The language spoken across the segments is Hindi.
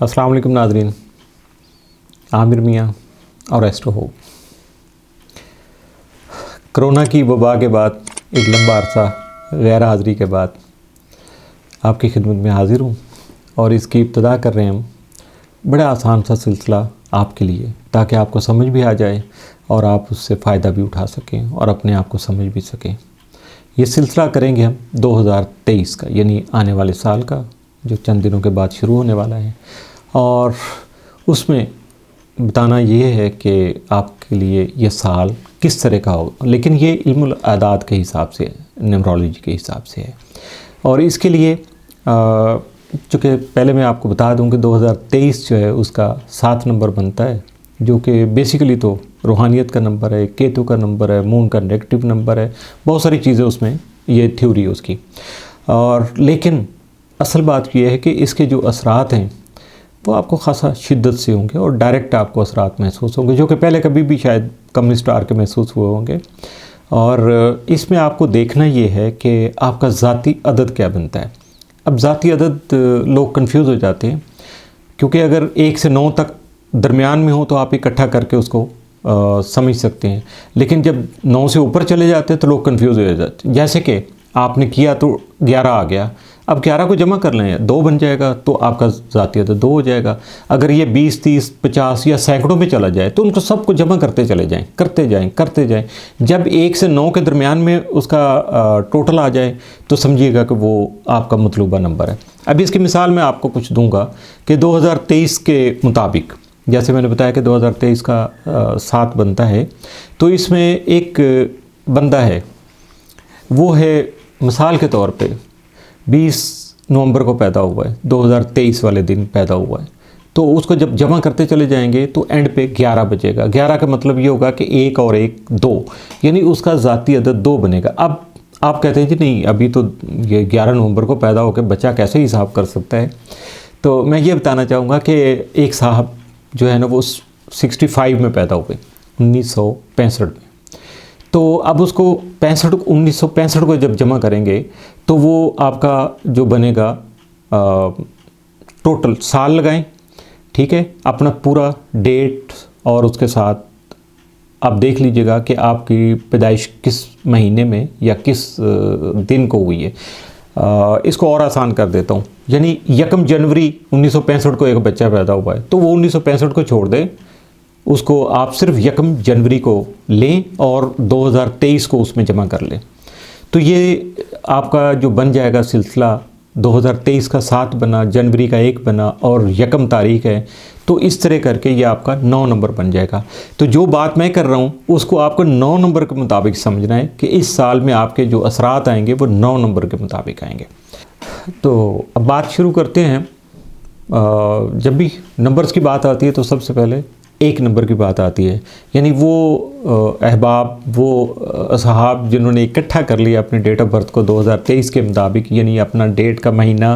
अस्सलाम वालेकुम नाज़रीन, आमिर मियाँ और एस्ट्रो होप। कोरोना की वबा के बाद एक लंबा अरसा गैर हाज़िरी के बाद आपकी खिदमत में हाज़िर हूँ और इसकी इब्तिदा कर रहे हैं हम बड़ा आसान सा सिलसिला आपके लिए, ताकि आपको समझ भी आ जाए और आप उससे फ़ायदा भी उठा सकें और अपने आप को समझ भी सकें। ये सिलसिला करेंगे हम 2023 का, यानी आने वाले साल का, जो चंद दिनों के बाद शुरू होने वाला है। और उसमें बताना ये है कि आपके लिए ये साल किस तरह का हो, लेकिन ये इल्मुल आदाद के हिसाब से, न्यूमरोलॉजी के हिसाब से है। और इसके लिए चूँकि पहले मैं आपको बता दूं कि 2023 जो है उसका 7 नंबर बनता है, जो कि बेसिकली तो रूहानियत का नंबर है, केतु का नंबर है, मून का नेगेटिव नंबर है, बहुत सारी चीज़ें उसमें, ये थ्योरी है उसकी। और लेकिन असल बात यह है कि इसके जो असरात हैं वो आपको ख़ासा शिद्दत से होंगे और डायरेक्ट आपको असरात महसूस होंगे, जो कि पहले कभी भी शायद कम स्टार के महसूस हुए होंगे। और इसमें आपको देखना ये है कि आपका ज़ाती अदद क्या बनता है। अब ज़ाती अदद लोग कंफ्यूज हो जाते हैं, क्योंकि अगर 1 से 9 तक दरमियान में हो तो आप इकट्ठा करके उसको समझ सकते हैं, लेकिन जब 9 से ऊपर चले जाते हैं तो लोग कंफ्यूज हो जाते हैं। जैसे कि आपने किया तो 11 आ गया, अब 11 को जमा कर लें, 2 बन जाएगा तो आपका ज़ाती अदद 2 हो जाएगा। अगर ये 20, 30, 50 या सैकड़ों में चला जाए तो उनको सबको जमा करते चले जाएं, करते जाएं। जब 1 से 9 के दरमियान में उसका टोटल आ जाए तो समझिएगा कि वो आपका मतलूबा नंबर है। अब इसकी मिसाल मैं आपको कुछ दूंगा कि 2023 के मुताबिक, जैसे मैंने बताया कि 2023 का 7 बनता है, तो इसमें एक बंदा है, वो है मिसाल के तौर पे 20 नवंबर को पैदा हुआ है, 2023 वाले दिन पैदा हुआ है, तो उसको जब जमा करते चले जाएंगे तो एंड पे 11 बचेगा। 11 का मतलब ये होगा कि 1 और 1 2, यानी उसका ज़ाती अदद 2 बनेगा। अब आप कहते हैं जी नहीं, अभी तो ये 11 नवंबर को पैदा होकर बच्चा कैसे हिसाब कर सकता है। तो मैं ये बताना चाहूँगा कि एक साहब जो है ना वो 65 में पैदा हुए, 1965 में। तो अब उसको 1965 को जब जमा करेंगे तो वो आपका जो बनेगा, टोटल साल लगाएं, ठीक है, अपना पूरा डेट और उसके साथ आप देख लीजिएगा कि आपकी पैदाइश किस महीने में या किस दिन को हुई है। इसको और आसान कर देता हूँ, यानी 1 जनवरी 1965 को एक बच्चा पैदा हुआ है, तो वो 1965 को छोड़ दे, उसको आप सिर्फ 1 जनवरी को लें और 2023 को उसमें जमा कर लें। तो ये आपका जो बन जाएगा सिलसिला, 2023 का 7 बना, जनवरी का 1 बना और 1 तारीख है, तो इस तरह करके ये आपका 9 नंबर बन जाएगा। तो जो बात मैं कर रहा हूँ उसको आपको 9 नंबर के मुताबिक समझना है कि इस साल में आपके जो असरात आएंगे वो 9 नंबर के मुताबिक आएंगे। तो अब बात शुरू करते हैं। जब भी नंबर्स की बात आती है तो सबसे पहले 1 नंबर की बात आती है, यानी वो अहबाब, वो असहाब जिन्होंने इकट्ठा कर लिया अपने डेट ऑफ बर्थ को 2023 के मुताबिक, यानी अपना डेट का महीना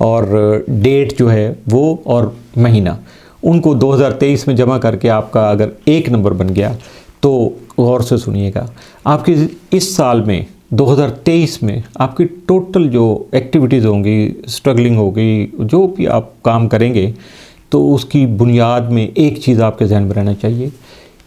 और डेट जो है वो और महीना, उनको 2023 में जमा करके आपका अगर 1 नंबर बन गया तो गौर से सुनिएगा, आपकी इस साल में 2023 में आपकी टोटल जो एक्टिविटीज़ होंगी, स्ट्रगलिंग होगी, जो भी आप काम करेंगे, तो उसकी बुनियाद में एक चीज़ आपके जहन में रहना चाहिए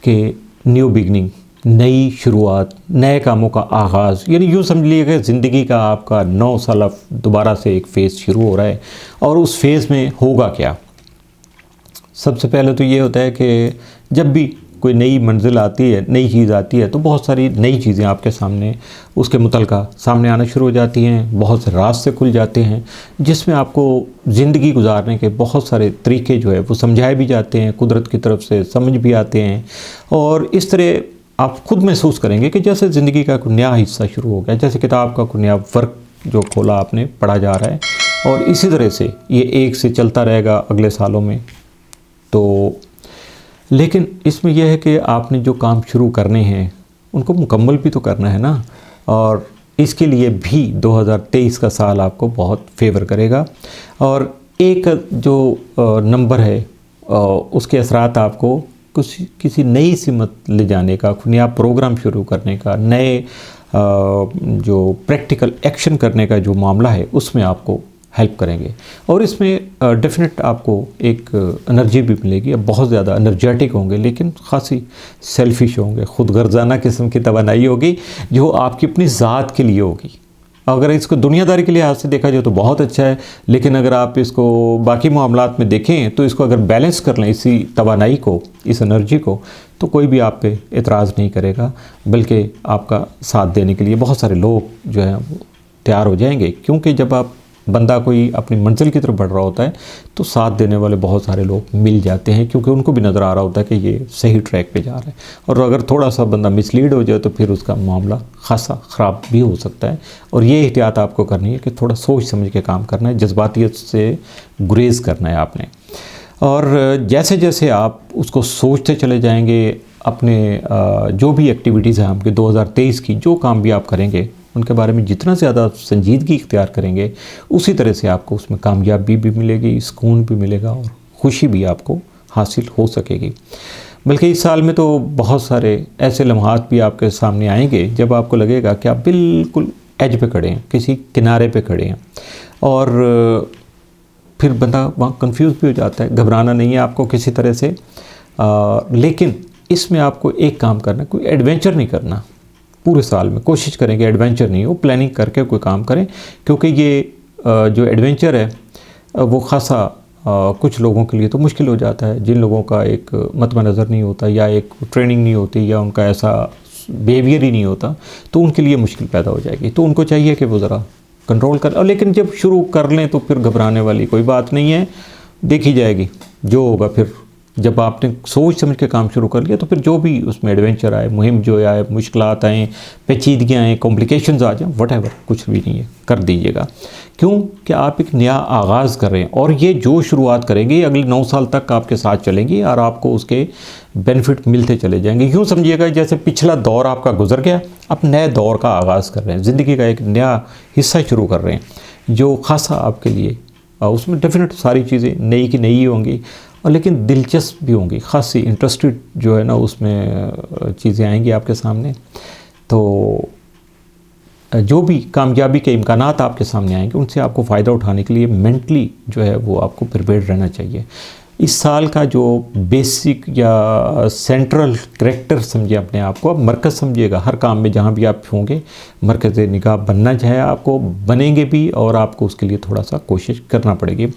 कि न्यू बिगनिंग, नई शुरुआत, नए कामों का आगाज़। यानी यूँ समझ लीजिए कि ज़िंदगी का आपका 9 साल दोबारा से एक फ़ेज़ शुरू हो रहा है। और उस फेज़ में होगा क्या, सबसे पहले तो ये होता है कि जब भी कोई नई मंजिल आती है, नई चीज़ आती है, तो बहुत सारी नई चीज़ें आपके सामने उसके मुतलका सामने आना शुरू हो जाती हैं, बहुत से रास्ते खुल जाते हैं, जिसमें आपको ज़िंदगी गुजारने के बहुत सारे तरीके जो है वो समझाए भी जाते हैं, कुदरत की तरफ से समझ भी आते हैं। और इस तरह आप खुद महसूस करेंगे कि जैसे ज़िंदगी का कोई नया हिस्सा शुरू हो गया, जैसे किताब का कोई नया वर्क जो खोला आपने, पढ़ा जा रहा है, और इसी तरह से ये एक से चलता रहेगा अगले सालों में। तो लेकिन इसमें यह है कि आपने जो काम शुरू करने हैं उनको मुकम्मल भी तो करना है ना, और इसके लिए भी 2023 का साल आपको बहुत फेवर करेगा। और एक जो नंबर है उसके असरात आपको किसी नई सिमत ले जाने का, नया प्रोग्राम शुरू करने का, नए जो प्रैक्टिकल एक्शन करने का जो मामला है उसमें आपको हेल्प करेंगे। और इसमें डेफिनेट आपको एक एनर्जी भी मिलेगी, अब बहुत ज़्यादा एनर्जेटिक होंगे, लेकिन ख़ासी सेल्फिश होंगे, खुद गर्जाना किस्म की तवानाई होगी जो आपकी अपनी ज़ात के लिए होगी। अगर इसको दुनियादारी के लिहाज से देखा जाए तो बहुत अच्छा है, लेकिन अगर आप इसको बाकी मामलात में देखें तो इसको अगर बैलेंस कर लें, इसी तवानाई को, इस एनर्जी को, तो कोई भी आप पे एतराज़ नहीं करेगा, बल्कि आपका साथ देने के लिए बहुत सारे लोग जो हैं वो तैयार हो जाएंगे। क्योंकि जब आप बंदा कोई अपनी मंजिल की तरफ बढ़ रहा होता है तो साथ देने वाले बहुत सारे लोग मिल जाते हैं, क्योंकि उनको भी नज़र आ रहा होता है कि ये सही ट्रैक पे जा रहा है। और अगर थोड़ा सा बंदा मिसलीड हो जाए तो फिर उसका मामला खासा ख़राब भी हो सकता है। और ये एहतियात आपको करनी है कि थोड़ा सोच समझ के काम करना है, जज्बातियत से गुरेज़ करना है आपने। और जैसे जैसे आप उसको सोचते चले जाएंगे, अपने जो भी एक्टिविटीज़ हैं आपके 2023 की, जो काम भी आप करेंगे उनके बारे में जितना ज़्यादा संजीदगी इख्तियार करेंगे, उसी तरह से आपको उसमें कामयाबी भी मिलेगी, सुकून भी मिलेगा और ख़ुशी भी आपको हासिल हो सकेगी। बल्कि इस साल में तो बहुत सारे ऐसे लम्हात भी आपके सामने आएंगे जब आपको लगेगा कि आप बिल्कुल एज पे खड़े हैं, किसी किनारे पे खड़े हैं, और फिर बंदा वहाँ कंफ्यूज भी हो जाता है। घबराना नहीं है आपको किसी तरह से, लेकिन इसमें आपको एक काम करना है, कोई एडवेंचर नहीं करना। पूरे साल में कोशिश करेंगे एडवेंचर नहीं हो, प्लानिंग करके कोई काम करें, क्योंकि ये जो एडवेंचर है वो खासा कुछ लोगों के लिए तो मुश्किल हो जाता है, जिन लोगों का एक मतवा नज़र नहीं होता, या एक ट्रेनिंग नहीं होती, या उनका ऐसा बिहेवियर ही नहीं होता, तो उनके लिए मुश्किल पैदा हो जाएगी। तो उनको चाहिए कि वो ज़रा कंट्रोल कर, और लेकिन जब शुरू कर लें तो फिर घबराने वाली कोई बात नहीं है, देखी जाएगी जो होगा। फिर जब आपने सोच समझ के काम शुरू कर लिया तो फिर जो भी उसमें एडवेंचर आए, मुहिम जो आए, मुश्किलात आएँ, पेचीदगियाँ आएँ, कॉम्प्लिकेशंस आ जाएँ, वट कुछ भी नहीं है, कर दीजिएगा। क्यों कि आप एक नया आगाज़ कर रहे हैं, और ये जो शुरुआत करेंगे अगले 9 साल तक आपके साथ चलेंगी और आपको उसके बेनिफिट मिलते चले जाएंगे। यूँ समझिएगा जैसे पिछला दौर आपका गुजर गया, आप नए दौर का आगाज़ कर रहे हैं, ज़िंदगी का एक नया हिस्सा शुरू कर रहे हैं जो खासा आपके लिए, उसमें डेफिनेट सारी चीज़ें नई की नई होंगी, और लेकिन दिलचस्प भी होंगी, ख़ासी इंटरेस्टेड जो है ना उसमें चीज़ें आएंगी आपके सामने। तो जो भी कामयाबी के इम्कानात आपके सामने आएंगे उनसे आपको फ़ायदा उठाने के लिए मेंटली जो है वो आपको प्रिपेयर्ड रहना चाहिए। इस साल का जो बेसिक या सेंट्रल करैक्टर समझिए अपने आप को, आप मरकज़ समझिएगा। हर काम में जहाँ भी आप होंगे मरकज़ निगाह बनना चाहे आपको, बनेंगे भी, और आपको उसके लिए थोड़ा सा कोशिश करना पड़ेगी।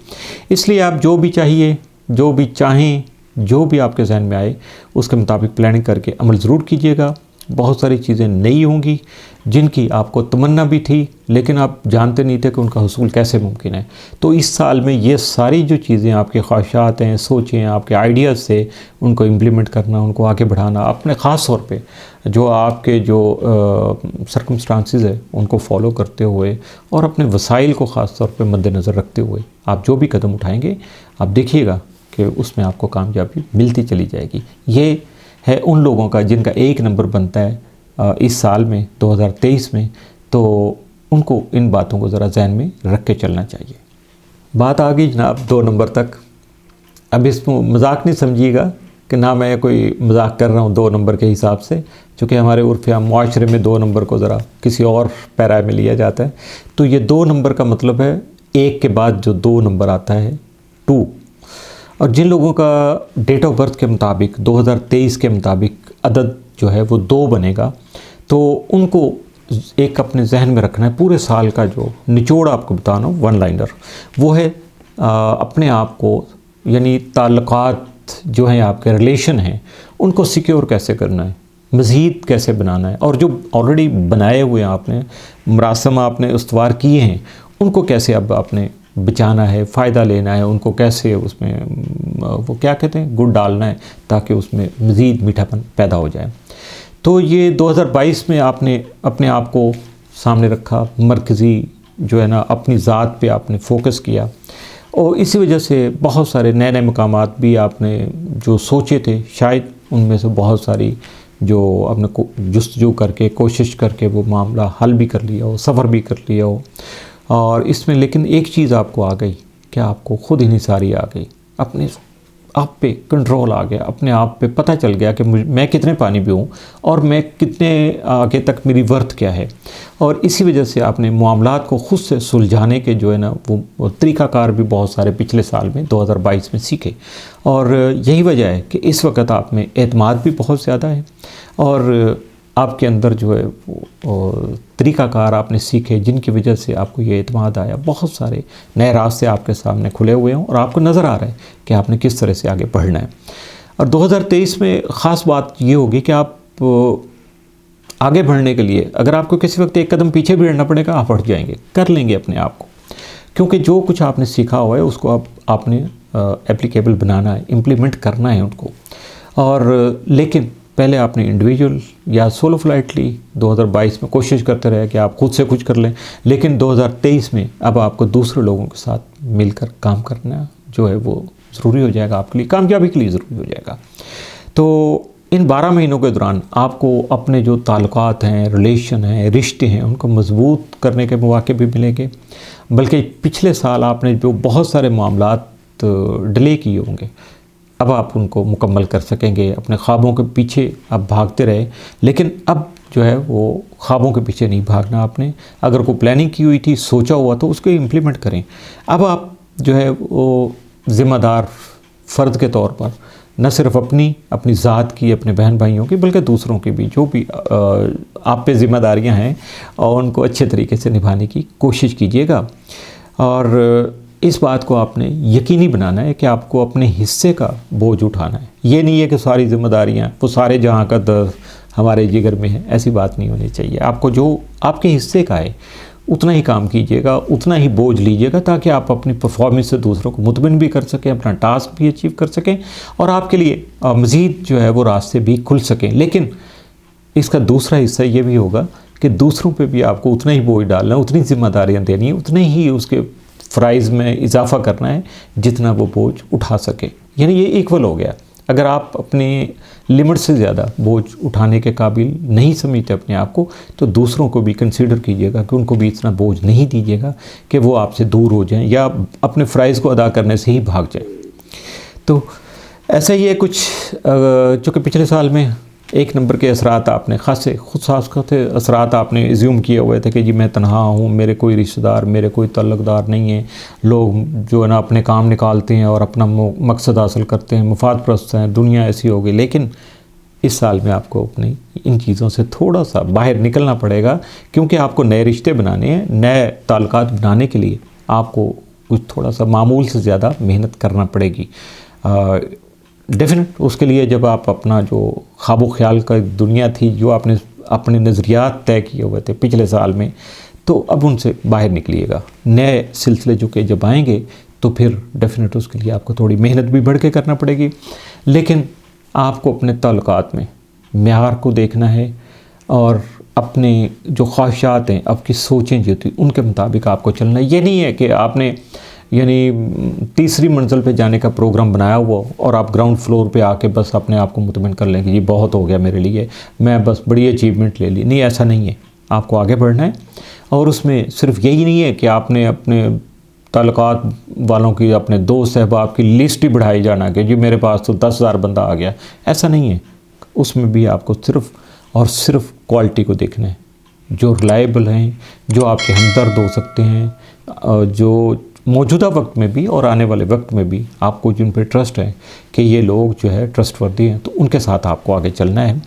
इसलिए आप जो भी चाहिए, जो भी चाहें, जो भी आपके जहन में आए उसके मुताबिक प्लानिंग करके अमल ज़रूर कीजिएगा। बहुत सारी चीज़ें नई होंगी जिनकी आपको तमन्ना भी थी, लेकिन आप जानते नहीं थे कि उनका हुसूल कैसे मुमकिन है। तो इस साल में ये सारी जो चीज़ें आपके ख्वाहिशात हैं, सोचें, आपके आइडियाज़ से उनको इम्प्लीमेंट करना, उनको आगे बढ़ाना, अपने ख़ास तौर पे जो आपके जो सर्कमस्टांसेस है उनको फॉलो करते हुए, और अपने वसाइल को ख़ास तौर पे मद्देनज़र रखते हुए आप जो भी कदम उठाएंगे, आप देखिएगा कि उसमें आपको कामयाबी मिलती चली जाएगी। ये है उन लोगों का जिनका 1 नंबर बनता है इस साल में 2023 में, तो उनको इन बातों को ज़रा जहन में रख के चलना चाहिए। बात आ गई जनाब 2 नंबर तक। अब इसको मजाक नहीं समझिएगा कि ना मैं कोई मजाक कर रहा हूँ 2 नंबर के हिसाब से, चूँकि हमारे उर्फ़ मुआशरे में 2 नंबर को ज़रा किसी और पैरा में लिया जाता है। तो ये 2 नंबर का मतलब है 1 के बाद जो 2 नंबर आता है 2। और जिन लोगों का डेट ऑफ बर्थ के मुताबिक 2023 के मुताबिक अदद जो है वो 2 बनेगा, तो उनको एक अपने जहन में रखना है, पूरे साल का जो निचोड़ आपको बताना वन लाइनर वो है अपने आप को, यानी ताल्लुकात जो हैं आपके रिलेशन हैं उनको सिक्योर कैसे करना है, मज़ीद कैसे बनाना है, और जो ऑलरेडी बनाए हुए हैं आपने, मरासम आपने उस्तवार किए हैं, उनको कैसे अब आपने बचाना है, फ़ायदा लेना है, उनको कैसे उसमें वो क्या कहते हैं गुड़ डालना है ताकि उसमें मज़ीद मीठापन पैदा हो जाए। तो ये 2022 में आपने अपने आप को सामने रखा, मरकज़ी जो है ना अपनी ज़ात पे आपने फोकस किया, और इसी वजह से बहुत सारे नए नए मकामात भी आपने जो सोचे थे, शायद उनमें से बहुत सारी जो आपने जुस्तजू करके कोशिश करके वो मामला हल भी कर लिया हो, सफ़र भी कर लिया हो। और इसमें लेकिन एक चीज़ आपको आ गई कि आपको खुद इन्हिसारी आ गई, अपने आप पे कंट्रोल आ गया, अपने आप पे पता चल गया कि मैं कितने पानी पे हूँ और मैं कितने आगे तक मेरी वर्थ क्या है। और इसी वजह से आपने मामलात को खुद से सुलझाने के जो है ना वो तरीक़ाकार भी बहुत सारे पिछले साल में 2022 में सीखे। और यही वजह है कि इस वक्त आप में एतमाद भी बहुत ज़्यादा है और आपके अंदर जो है वो तरीक़ाकार आपने सीखे जिनकी वजह से आपको ये एतमाद आया। बहुत सारे नए रास्ते आपके सामने खुले हुए हैं और आपको नज़र आ रहा है कि आपने किस तरह से आगे बढ़ना है। और 2023 में ख़ास बात ये होगी कि आप आगे बढ़ने के लिए अगर आपको किसी वक्त एक कदम पीछे भी हटना पड़ेगा, आप हट जाएंगे, कर लेंगे अपने आप को, क्योंकि जो कुछ आपने सीखा हुआ है उसको आपने एप्लीकेबल बनाना है, इम्प्लीमेंट करना है उनको। और लेकिन पहले आपने इंडिविजुअल या सोलो फ्लाइटली 2022 में कोशिश करते रहे कि आप खुद से कुछ कर लें, लेकिन 2023 में अब आपको दूसरे लोगों के साथ मिलकर काम करना जो है वो ज़रूरी हो जाएगा, आपके लिए कामयाबी के लिए ज़रूरी हो जाएगा। तो इन 12 महीनों के दौरान आपको अपने जो ताल्लुकात हैं, रिलेशन हैं, रिश्ते हैं, उनको मजबूत करने के मौके भी मिलेंगे। बल्कि पिछले साल आपने जो बहुत सारे मामलात डिले किए होंगे, अब आप उनको मुकम्मल कर सकेंगे। अपने ख्वाबों के पीछे आप भागते रहे, लेकिन अब जो है वो ख्वाबों के पीछे नहीं भागना आपने। अगर कोई प्लानिंग की हुई थी, सोचा हुआ, तो उसको इम्प्लीमेंट करें। अब आप जो है वो ज़िम्मेदार फ़र्द के तौर पर न सिर्फ अपनी ज़ात की, अपने बहन भाइयों की, बल्कि दूसरों की भी जो भी आप पे ज़िम्मेदारियां हैं और उनको अच्छे तरीके से निभाने की कोशिश कीजिएगा। और इस बात को आपने यकीनी बनाना है कि आपको अपने हिस्से का बोझ उठाना है। ये नहीं है कि सारी जिम्मेदारियां वो सारे जहां का दर्द हमारे जिगर में है, ऐसी बात नहीं होनी चाहिए। आपको जो आपके हिस्से का है उतना ही काम कीजिएगा, उतना ही बोझ लीजिएगा, ताकि आप अपनी परफॉर्मेंस से दूसरों को मुतमिन भी कर सकें, अपना टास्क भी अचीव कर सकें और आपके लिए मज़ीद जो है वो रास्ते भी खुल सकें। लेकिन इसका दूसरा हिस्सा ये भी होगा कि दूसरों पे भी आपको उतना ही बोझ डालना है, उतनी जिम्मेदारियाँ देनी है, उतने ही उसके फ़राइज़ में इजाफ़ा करना है जितना वो बोझ उठा सके। यानी ये इक्वल हो गया। अगर आप अपनी लिमिट से ज़्यादा बोझ उठाने के काबिल नहीं समझते अपने आप को, तो दूसरों को भी कंसीडर कीजिएगा कि उनको भी इतना बोझ नहीं दीजिएगा कि वो आपसे दूर हो जाएं या अपने फ़राइज़ को अदा करने से ही भाग जाएं। तो ऐसा ही है कुछ, चूँकि पिछले साल में एक नंबर के असरात आपने ख़ासे खुद साथ असरात आपने एज्यूम किए हुए थे कि जी मैं तन्हा हूँ, मेरे कोई रिश्तेदार, मेरे कोई तल्लुक़दार नहीं है, लोग जो है ना अपने काम निकालते हैं और अपना मकसद हासिल करते हैं, मुफाद परस्त हैं, दुनिया ऐसी हो गई। लेकिन इस साल में आपको अपनी इन चीज़ों से थोड़ा सा बाहर निकलना पड़ेगा, क्योंकि आपको नए रिश्ते बनाने हैं। नए ताल्लुकात बनाने के लिए आपको कुछ थोड़ा सा मामूल से ज़्यादा मेहनत करना पड़ेगी। डेफिनेट उसके लिए जब आप अपना जो ख्वाबो ख्याल का दुनिया थी, जो आपने अपने नज़रियात तय किए हुए थे पिछले साल में, तो अब उनसे बाहर निकलिएगा। नए सिलसिले जो कि जब आएंगे तो फिर डेफिनेट उसके लिए आपको थोड़ी मेहनत भी बढ़ के करना पड़ेगी। लेकिन आपको अपने ताल्लुकात में मेयार को देखना है और अपने जो ख्वाहिशात हैं, आपकी सोचें जो थी उनके मुताबिक आपको चलना है। ये नहीं है कि आपने यानी तीसरी मंजिल पे जाने का प्रोग्राम बनाया हुआ और आप ग्राउंड फ्लोर पे आके बस अपने आप को मुतमिन कर लेंगे, ये बहुत हो गया मेरे लिए, मैं बस बड़ी अचीवमेंट ले ली। नहीं, ऐसा नहीं है। आपको आगे बढ़ना है और उसमें सिर्फ यही नहीं है कि आपने अपने ताल्लुकात वालों की, अपने दोस्त अहबाब की लिस्ट ही बढ़ाई जाना कि जी मेरे पास तो 10,000 बंदा आ गया, ऐसा नहीं है। उसमें भी आपको सिर्फ और सिर्फ क्वालिटी को देखना है, जो रिलायबल हैं, जो आपके हमदर्द हो सकते हैं, जो मौजूदा वक्त में भी और आने वाले वक्त में भी आपको जिन पर ट्रस्ट है कि ये लोग जो है ट्रस्टवर्दी हैं, तो उनके साथ आपको आगे चलना है।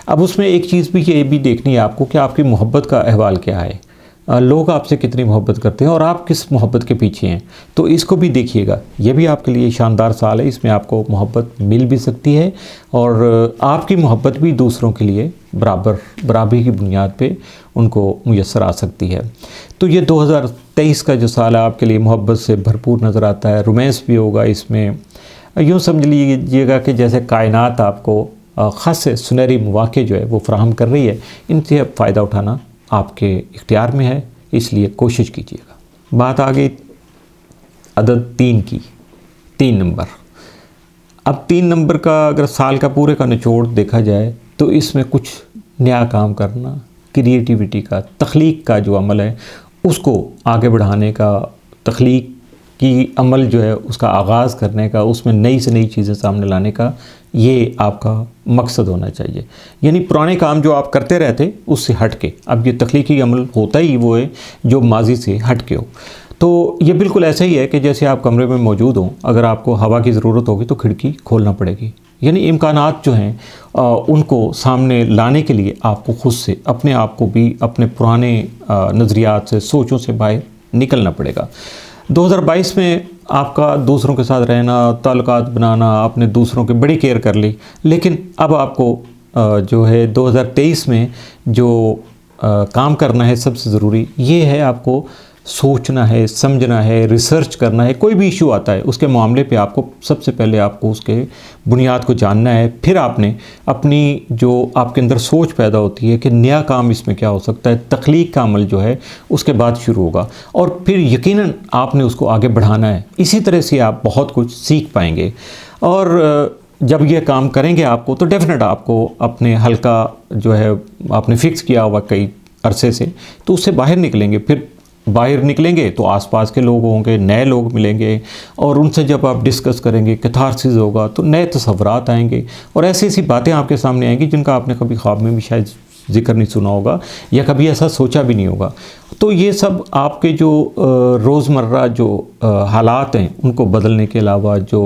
अब उसमें एक चीज़ भी ये भी देखनी है आपको कि आपकी मोहब्बत का अहवाल क्या है, लोग आपसे कितनी मोहब्बत करते हैं और आप किस मोहब्बत के पीछे हैं, तो इसको भी देखिएगा। ये भी आपके लिए शानदार साल है, इसमें आपको मोहब्बत मिल भी सकती है और आपकी मोहब्बत भी दूसरों के लिए बराबरी की बुनियाद पे उनको मुयस्सर आ सकती है। तो ये 2023 का जो साल है आपके लिए मोहब्बत से भरपूर नज़र आता है। रोमांस भी होगा इसमें। यूँ समझ लीजिएगा कि जैसे कायनात आपको ख़ास सुनहरी मौक़े जो है वो फ़राहम कर रही है, इनसे फ़ायदा उठाना आपके इख्तियार में है, इसलिए कोशिश कीजिएगा। बात आ गई अदद 3 की, 3 नंबर। अब 3 नंबर का अगर साल का पूरे का निचोड़ देखा जाए तो इसमें कुछ नया काम करना, क्रिएटिविटी का, तख्लीक का जो अमल है उसको आगे बढ़ाने का, तख्लीक कि अमल जो है उसका आगाज़ करने का, उसमें नई से नई चीज़ें सामने लाने का, ये आपका मकसद होना चाहिए। यानी पुराने काम जो आप करते रहते उससे हट के अब ये तख्लीकी अमल होता ही वो है जो माजी से हट के हो। तो ये बिल्कुल ऐसा ही है कि जैसे आप कमरे में मौजूद हों, अगर आपको हवा की ज़रूरत होगी तो खिड़की खोलना पड़ेगी। यानी इम्कानात जो हैं उनको सामने लाने के लिए आपको ख़ुद से अपने आप को भी अपने पुराने नज़रियात से, सोचों से बाहर निकलना पड़ेगा। 2022 में आपका दूसरों के साथ रहना, ताल्लुकात बनाना, आपने दूसरों की बड़ी केयर कर ली, लेकिन अब आपको जो है 2023 में जो काम करना है सबसे ज़रूरी ये है, आपको सोचना है, समझना है, रिसर्च करना है। कोई भी इशू आता है उसके मामले पे आपको सबसे पहले आपको उसके बुनियाद को जानना है, फिर आपने अपनी जो आपके अंदर सोच पैदा होती है कि नया काम इसमें क्या हो सकता है, तख्लीक का अमल जो है उसके बाद शुरू होगा और फिर यकीनन आपने उसको आगे बढ़ाना है। इसी तरह से आप बहुत कुछ सीख पाएंगे और जब ये काम करेंगे आपको तो डेफिनेट आपको अपने हल्का जो है आपने फ़िक्स किया हुआ कई अरसे से, तो उससे बाहर निकलेंगे। फिर बाहर निकलेंगे तो आसपास के लोग होंगे, नए लोग मिलेंगे और उनसे जब आप डिस्कस करेंगे, कैथारसिस होगा, तो नए तसव्वुरात आएंगे और ऐसी ऐसी बातें आपके सामने आएंगी जिनका आपने कभी ख्वाब में भी शायद जिक्र नहीं सुना होगा या कभी ऐसा सोचा भी नहीं होगा। तो ये सब आपके जो रोज़मर्रा जो हालात हैं उनको बदलने के अलावा जो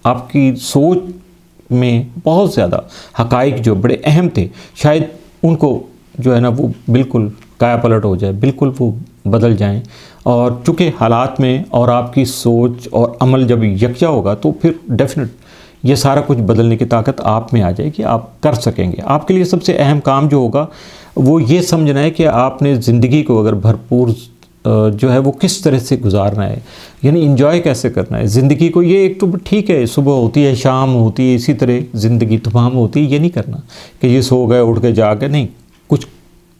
आपकी सोच में बहुत ज़्यादा हक़ाइक़ जो बड़े अहम थे, शायद उनको जो है ना वो बिल्कुल काया पलट हो जाए, बिल्कुल वो बदल जाएं। और चूँकि हालात में और आपकी सोच और अमल जब यकजा होगा तो फिर डेफिनेट ये सारा कुछ बदलने की ताकत आप में आ जाएगी, आप कर सकेंगे। आपके लिए सबसे अहम काम जो होगा वो ये समझना है कि आपने ज़िंदगी को अगर भरपूर जो है वो किस तरह से गुजारना है, यानी इंजॉय कैसे करना है ज़िंदगी को। ये एक तो ठीक है, सुबह होती है, शाम होती है, इसी तरह ज़िंदगी तमाम होती है। ये नहीं करना कि ये सो गए उठ के जाके, नहीं, कुछ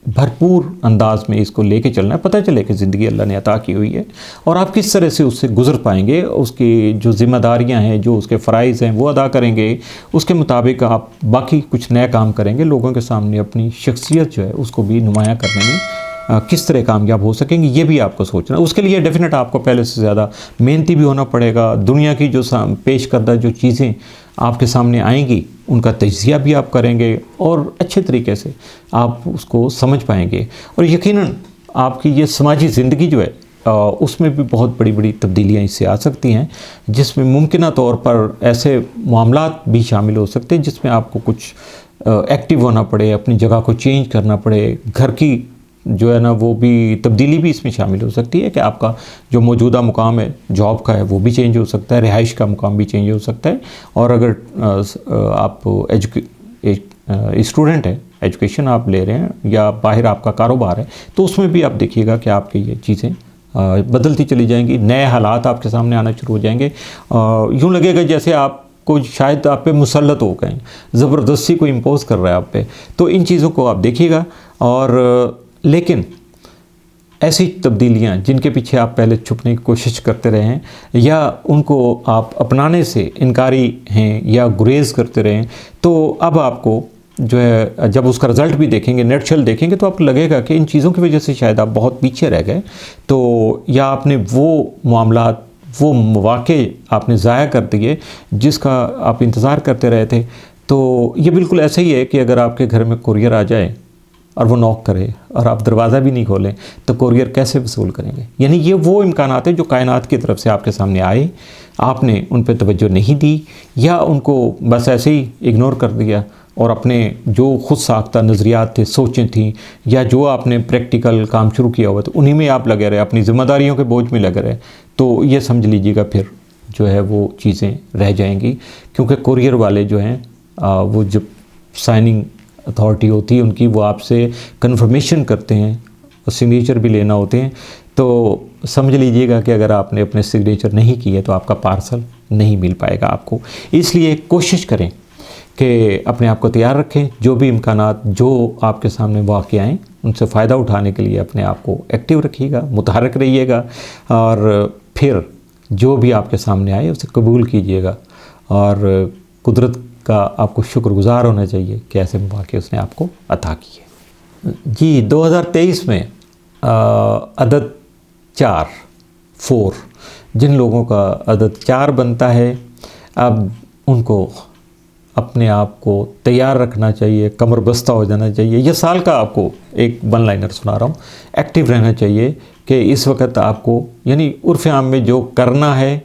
भरपूर अंदाज में इसको लेके चलना है। पता चले कि ज़िंदगी अल्लाह ने अता की हुई है और आप किस तरह से उससे गुज़र पाएंगे, उसकी जो ज़िम्मेदारियां हैं, जो उसके फ़राइज़ हैं वो अदा करेंगे, उसके मुताबिक आप बाकी कुछ नया काम करेंगे, लोगों के सामने अपनी शख्सियत जो है उसको भी नुमायाँ करने में किस तरह कामयाब हो सकेंगे, ये भी आपको सोचना। उसके लिए डेफिनेट आपको पहले से ज़्यादा मेहनती भी होना पड़ेगा। दुनिया की जो पेश करदा जो चीज़ें आपके सामने आएंगी उनका तज्ज़िया भी आप करेंगे और अच्छे तरीके से आप उसको समझ पाएंगे और यकीनन आपकी ये समाजी ज़िंदगी जो है उसमें भी बहुत बड़ी बड़ी तब्दीलियाँ इससे आ सकती हैं, जिसमें मुमकिन तौर पर ऐसे मामलात भी शामिल हो सकते हैं जिसमें आपको कुछ एक्टिव होना पड़े, अपनी जगह को चेंज करना पड़े। घर की जो है ना वो भी तब्दीली भी इसमें शामिल हो सकती है कि आपका जो मौजूदा मुकाम है जॉब का है वो भी चेंज हो सकता है, रिहाइश का मुकाम भी चेंज हो सकता है। और अगर आप स्टूडेंट हैं, एजुकेशन आप ले रहे हैं या बाहर आपका कारोबार है, तो उसमें भी आप देखिएगा कि आपकी ये चीज़ें बदलती चली जाएंगी, नए हालात आपके सामने आना शुरू हो जाएंगे। यूँ लगेगा जैसे आपको शायद आप पे मुसल्लत हो गए, ज़बरदस्ती को इम्पोज कर रहा है आप पे। तो इन चीज़ों को आप देखिएगा और लेकिन ऐसी तब्दीलियां जिनके पीछे आप पहले छुपने की कोशिश करते रहे हैं या उनको आप अपनाने से इनकारी हैं या गुरेज करते रहे हैं, तो अब आपको जो है जब उसका रिज़ल्ट भी देखेंगे, नेटशल देखेंगे, तो आपको लगेगा कि इन चीज़ों की वजह से शायद आप बहुत पीछे रह गए, तो या आपने वो मामलात, वो मौक़े आपने ज़ाया कर दिए जिसका आप इंतज़ार करते रहे थे। तो ये बिल्कुल ऐसा ही है कि अगर आपके घर में कुरियर आ जाए और वो नॉक करे और आप दरवाज़ा भी नहीं खोलें तो कुरियर कैसे वसूल करेंगे। यानी ये वो इम्कानात हैं जो कायनात की तरफ से आपके सामने आए, आपने उन पर तवज्जो नहीं दी या उनको बस ऐसे ही इग्नोर कर दिया और अपने जो खुद साख्ता नज़रियात थे, सोचें थीं या जो आपने प्रैक्टिकल काम शुरू किया हुआ था उन्हीं में आप लगे रहे, अपनी ज़िम्मेदारियों के बोझ में लगे रहे, तो ये समझ लीजिएगा फिर जो है वो चीज़ें रह जाएंगी। क्योंकि कुरियर वाले जो हैं वो जब साइनिंग अथॉरिटी होती है उनकी, वो आपसे कन्फर्मेशन करते हैं और सिग्नेचर भी लेना होते हैं, तो समझ लीजिएगा कि अगर आपने अपने सिग्नेचर नहीं किए तो आपका पार्सल नहीं मिल पाएगा आपको। इसलिए कोशिश करें कि अपने आप को तैयार रखें, जो भी इम्कानात जो आपके सामने वाक़ आएँ उनसे फ़ायदा उठाने के लिए अपने आप को एक्टिव रखिएगा, मुतहरक रहिएगा और फिर जो भी आपके सामने आए उसे कबूल कीजिएगा और कुदरत का आपको शुक्रगुज़ार होना चाहिए कि ऐसे मौक़े उसने आपको अता किए। जी, 2023 में अदद 4 4। जिन लोगों का अदद 4 बनता है, अब उनको अपने आप को तैयार रखना चाहिए, कमर बस्ता हो जाना चाहिए। ये साल का आपको एक वन लाइनर सुना रहा हूँ, एक्टिव रहना चाहिए कि इस वक्त आपको, यानी उर्फ़ आम में जो करना है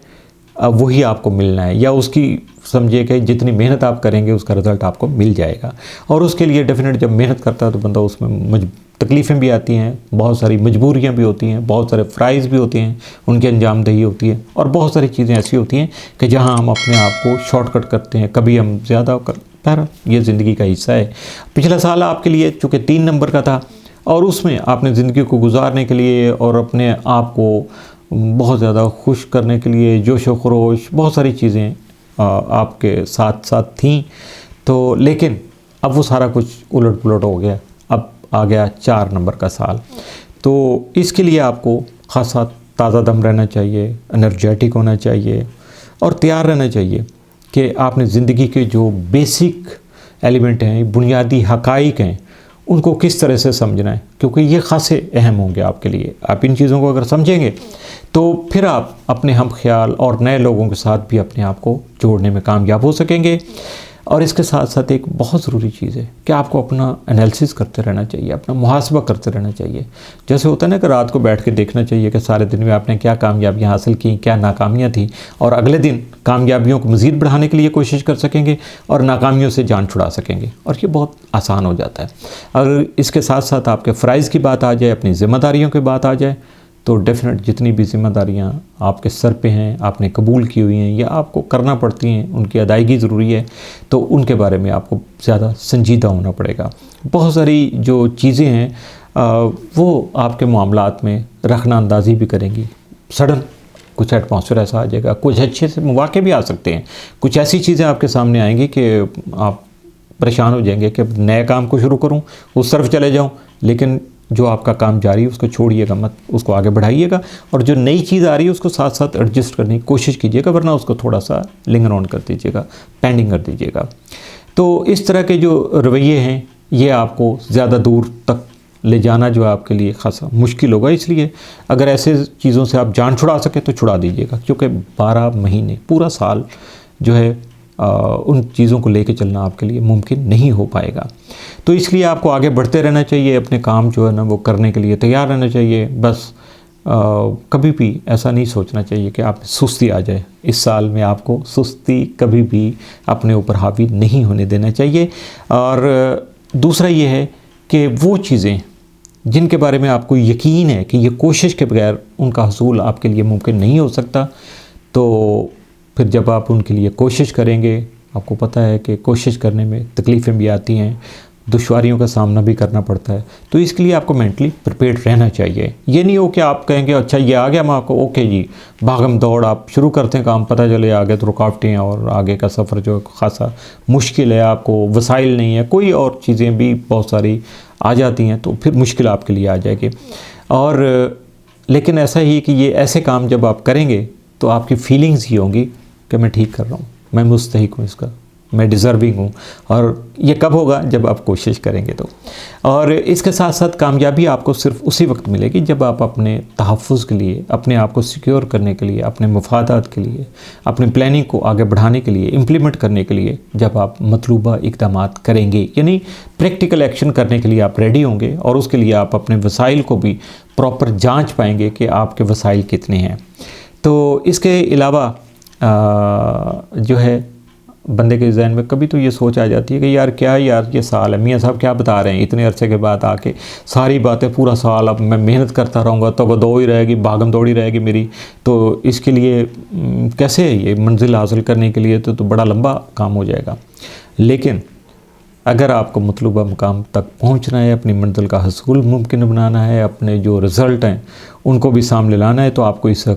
अब वही आपको मिलना है, या उसकी समझिए कि जितनी मेहनत आप करेंगे उसका रिज़ल्ट आपको मिल जाएगा। और उसके लिए डेफिनेट जब मेहनत करता है तो बंदा उसमें तकलीफ़ें भी आती हैं, बहुत सारी मजबूरियां भी होती हैं, बहुत सारे फ़राइज़ भी होते हैं, उनकी अंजामदही होती है, और बहुत सारी चीज़ें ऐसी होती हैं कि जहां हम अपने आप को शॉर्टकट करते हैं, कभी हम ज़्यादा पर ये ज़िंदगी का हिस्सा है। पिछला साल आपके लिए चूँकि 3 नंबर का था, और उसमें आपने ज़िंदगी को गुजारने के लिए और अपने आप को बहुत ज़्यादा खुश करने के लिए जोश व खरोश बहुत सारी चीज़ें आपके साथ साथ थीं। तो लेकिन अब वो सारा कुछ उलट पुलट हो गया, अब आ गया 4 नंबर का साल। तो इसके लिए आपको खासा ताज़ा दम रहना चाहिए, एनर्जेटिक होना चाहिए, और तैयार रहना चाहिए कि आपने ज़िंदगी के जो बेसिक एलिमेंट हैं, बुनियादी हक़ाइक़ हैं, उनको किस तरह से समझना है, क्योंकि ये खासे अहम होंगे आपके लिए। आप इन चीज़ों को अगर समझेंगे तो फिर आप अपने हम ख्याल और नए लोगों के साथ भी अपने आप को जोड़ने में कामयाब हो सकेंगे। और इसके साथ साथ एक बहुत ज़रूरी चीज़ है कि आपको अपना एनालिसिस करते रहना चाहिए, अपना मुहासबा करते रहना चाहिए। जैसे होता है ना कि रात को बैठ के देखना चाहिए कि सारे दिन में आपने क्या कामयाबियां हासिल की, क्या नाकामियां थी, और अगले दिन कामयाबियों को मज़ीद बढ़ाने के लिए कोशिश कर सकेंगे और नाकामियों से जान छुड़ा सकेंगे, और ये बहुत आसान हो जाता है। अगर इसके साथ साथ आपके फ़राइज़ की बात आ जाए, अपनी ज़िम्मेदारियों की बात आ जाए, तो डेफिनेट जितनी भी ज़िम्मेदारियाँ आपके सर पे हैं, आपने कबूल की हुई हैं या आपको करना पड़ती हैं, उनकी अदायगी ज़रूरी है, तो उनके बारे में आपको ज़्यादा संजीदा होना पड़ेगा। बहुत सारी जो चीज़ें हैं वो आपके मामलात में रखना अंदाज़ी भी करेंगी। सडन कुछ एटमॉस्फेयर ऐसा आ जाएगा, कुछ अच्छे से मौके भी आ सकते हैं, कुछ ऐसी चीज़ें आपके सामने आएंगी कि आप परेशान हो जाएंगे कि नए काम को शुरू करूँ, उस तरफ चले जाऊँ, लेकिन जो आपका काम जारी है उसको छोड़िएगा मत, उसको आगे बढ़ाइएगा, और जो नई चीज़ आ रही है उसको साथ साथ एडजस्ट करने की कोशिश कीजिएगा, वरना उसको थोड़ा सा लिंगर ऑन कर दीजिएगा, पेंडिंग कर दीजिएगा। तो इस तरह के जो रवैये हैं ये आपको ज़्यादा दूर तक ले जाना जो है आपके लिए खासा मुश्किल होगा। इसलिए अगर ऐसे चीज़ों से आप जान छुड़ा सके तो छुड़ा दीजिएगा, क्योंकि 12 महीने पूरा साल जो है उन चीज़ों को लेके चलना आपके लिए मुमकिन नहीं हो पाएगा। तो इसलिए आपको आगे बढ़ते रहना चाहिए, अपने काम जो है ना वो करने के लिए तैयार रहना चाहिए। बस कभी भी ऐसा नहीं सोचना चाहिए कि आप सुस्ती आ जाए। इस साल में आपको सुस्ती कभी भी अपने ऊपर हावी नहीं होने देना चाहिए। और दूसरा ये है कि वो चीज़ें जिनके बारे में आपको यकीन है कि ये कोशिश के बगैर उनका हसूल आपके लिए मुमकिन नहीं हो सकता, तो फिर जब आप उनके लिए कोशिश करेंगे, आपको पता है कि कोशिश करने में तकलीफ़ें भी आती हैं, दुश्वारियों का सामना भी करना पड़ता है, तो इसके लिए आपको मेंटली प्रिपेयर्ड रहना चाहिए। ये नहीं हो कि आप कहेंगे अच्छा ये आ गया मैं आपको ओके जी भागम दौड़ आप शुरू करते हैं काम, पता चले आगे तो रुकावटें हैं और आगे का सफ़र जो खासा मुश्किल है, आपको वसाइल नहीं है, कोई और चीज़ें भी बहुत सारी आ जाती हैं, तो फिर मुश्किल आपके लिए आ जाएगी। और लेकिन ऐसा ही कि ये ऐसे काम जब आप करेंगे तो आपकी फीलिंग्स ही होंगी कि मैं ठीक कर रहा हूँ, मैं मुस्तहिक हूँ इसका, मैं डिज़र्विंग हूँ। और ये कब होगा? जब आप कोशिश करेंगे तो। और इसके साथ साथ कामयाबी आपको सिर्फ उसी वक्त मिलेगी जब आप अपने तहफ़्फ़ुज़ के लिए, अपने आप को सिक्योर करने के लिए, अपने मफादात के लिए, अपनी प्लानिंग को आगे बढ़ाने के लिए, इम्प्लीमेंट करने के लिए जब आप मतलूबा इक़दामात करेंगे, यानी प्रैक्टिकल एक्शन करने के लिए आप रेडी होंगे, और उसके लिए आप अपने वसाइल को भी प्रॉपर जाँच पाएंगे कि आपके वसाइल कितने हैं। तो इसके अलावा जो है बंदे के ज़हन में कभी तो ये सोच आ जाती है कि यार क्या है यार ये साल है, मियाँ साहब क्या बता रहे हैं, इतने अरसे के बाद आके सारी बातें पूरा साल अब मैं मेहनत करता रहूँगा तो दो ही रहेगी, भागम दौड़ी रहेगी मेरी, तो इसके लिए कैसे ये मंजिल हासिल करने के लिए तो बड़ा लंबा काम हो जाएगा। लेकिन अगर आपको मतलूबा मुकाम तक पहुँचना है, अपनी मंजिल का हसूल मुमकिन बनाना है, अपने जो रिज़ल्ट हैं उनको भी सामने लाना है, तो आपको इस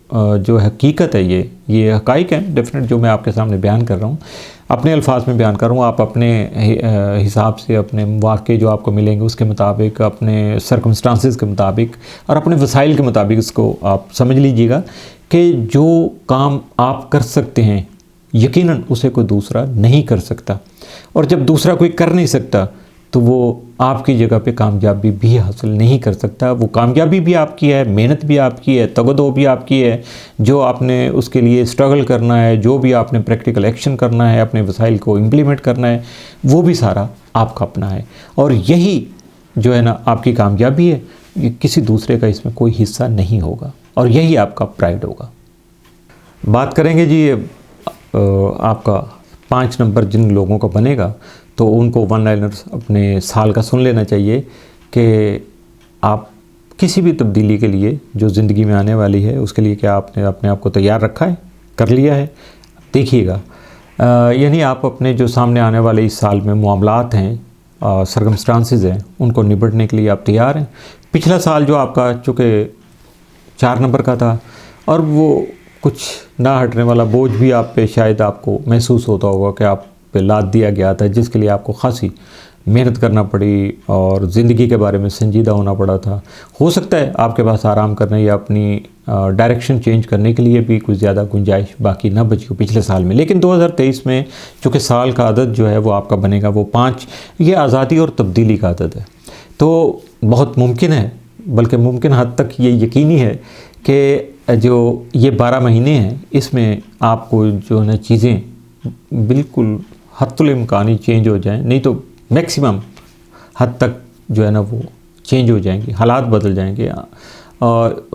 जो हकीकत है ये हक़ाइक़ हैं डेफिनेट जो मैं आपके सामने बयान कर रहा हूँ, अपने अल्फाज में बयान कर रहा हूँ। आप अपने हिसाब से, अपने वाक़े जो आपको मिलेंगे उसके मुताबिक, अपने सर्कमस्टांसेस के मुताबिक और अपने वसाइल के मुताबिक इसको आप समझ लीजिएगा कि जो काम आप कर सकते हैं यकीनन उसे कोई दूसरा नहीं कर सकता, और जब दूसरा कोई कर नहीं सकता तो वो आपकी जगह पे कामयाबी भी हासिल नहीं कर सकता। वो कामयाबी भी आपकी है, मेहनत भी आपकी है, तगदो भी आपकी है, जो आपने उसके लिए स्ट्रगल करना है, जो भी आपने प्रैक्टिकल एक्शन करना है, अपने वसाइल को इम्प्लीमेंट करना है, वो भी सारा आपका अपना है। और यही जो है ना आपकी कामयाबी है, ये किसी दूसरे का इसमें कोई हिस्सा नहीं होगा और यही आपका प्राइड होगा। बात करेंगे जी आपका 5 नंबर जिन लोगों का बनेगा, तो उनको वन लाइनर्स अपने साल का सुन लेना चाहिए कि आप किसी भी तब्दीली के लिए जो ज़िंदगी में आने वाली है उसके लिए क्या आपने अपने आप को तैयार रखा है, कर लिया है। देखिएगा यानी आप अपने जो सामने आने वाले इस साल में मामलात हैं, सरकमस्टांसेस हैं, उनको निपटने के लिए आप तैयार हैं। पिछला साल जो आपका चूँकि 4 नंबर का था और वो कुछ ना हटने वाला बोझ भी आप पे शायद आपको महसूस होता होगा कि आप पे लाद दिया गया था, जिसके लिए आपको खासी मेहनत करना पड़ी और ज़िंदगी के बारे में संजीदा होना पड़ा था। हो सकता है आपके पास आराम करने या अपनी डायरेक्शन चेंज करने के लिए भी कुछ ज़्यादा गुंजाइश बाकी ना बची हो पिछले साल में। लेकिन 2023 में चूँकि साल का अदद जो है वो आपका बनेगा वो 5, ये आज़ादी और तब्दीली का अदद है। तो बहुत मुमकिन है, बल्कि मुमकिन हद तक ये यकीनी है कि जो ये 12 महीने हैं इसमें आपको जो है ना चीज़ें बिल्कुल हद्दुल इम्कानी चेंज हो जाएं, नहीं तो मैक्सिमम हद तक जो है ना वो चेंज हो जाएंगे, हालात बदल जाएंगे। और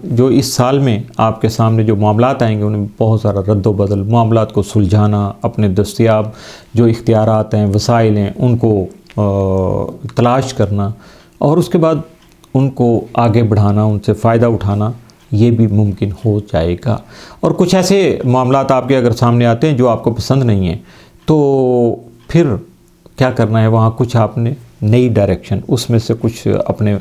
जो इस साल में आपके सामने जो मामलात आएंगे उनमें बहुत सारा रद्द बदल, मामलात को सुलझाना, अपने दस्तयाब जो इख्तियारात हैं, वसाइल हैं, उनको तलाश करना और उसके बाद उनको आगे बढ़ाना, उनसे फ़ायदा उठाना, ये भी मुमकिन हो जाएगा। और कुछ ऐसे मामलात आपके अगर सामने आते हैं जो आपको पसंद नहीं है, तो फिर क्या करना है, वहाँ कुछ आपने नई डायरेक्शन, उसमें से कुछ अपने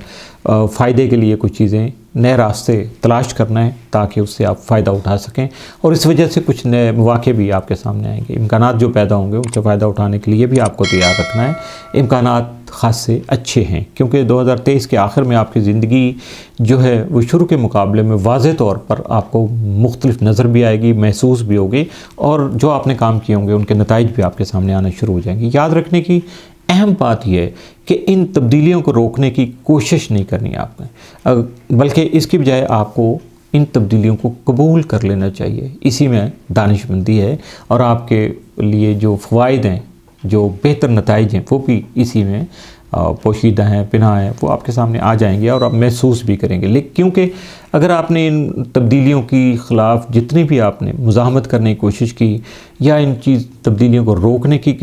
फ़ायदे के लिए कुछ चीज़ें, नए रास्ते तलाश करना है ताकि उससे आप फ़ायदा उठा सकें। और इस वजह से कुछ नए मौके भी आपके सामने आएंगे, इम्कानात जो पैदा होंगे उनसे फ़ायदा उठाने के लिए भी आपको तैयार रखना है। इम्कानात ख़ास से अच्छे हैं क्योंकि 2023 के आखिर में आपकी ज़िंदगी जो है वो शुरू के मुकाबले में वाज़े तौर पर आपको मुख्तलिफ नज़र भी आएगी, महसूस भी होगी और जो आपने काम किए होंगे उनके नताइज भी आपके सामने आना शुरू हो जाएंगे। याद रखने की अहम बात यह है कि इन तब्दीलियों को रोकने की कोशिश नहीं करनी है आपने, बल्कि इसकी बजाय आपको इन तब्दीलियों को कबूल कर लेना चाहिए। इसी में दानिशमंदी है और आपके लिए जो फ़वाइद हैं, जो बेहतर नताइज हैं, वो भी इसी में पोशीदा हैं, पिना हैं, वो आपके सामने आ जाएंगे और आप महसूस भी करेंगे। लेकिन क्योंकि अगर आपने इन तब्दीलियों की ख़िलाफ़ जितनी भी आपने मुज़ाहमत करने की कोशिश की या इन तब्दीलियों को रोकने की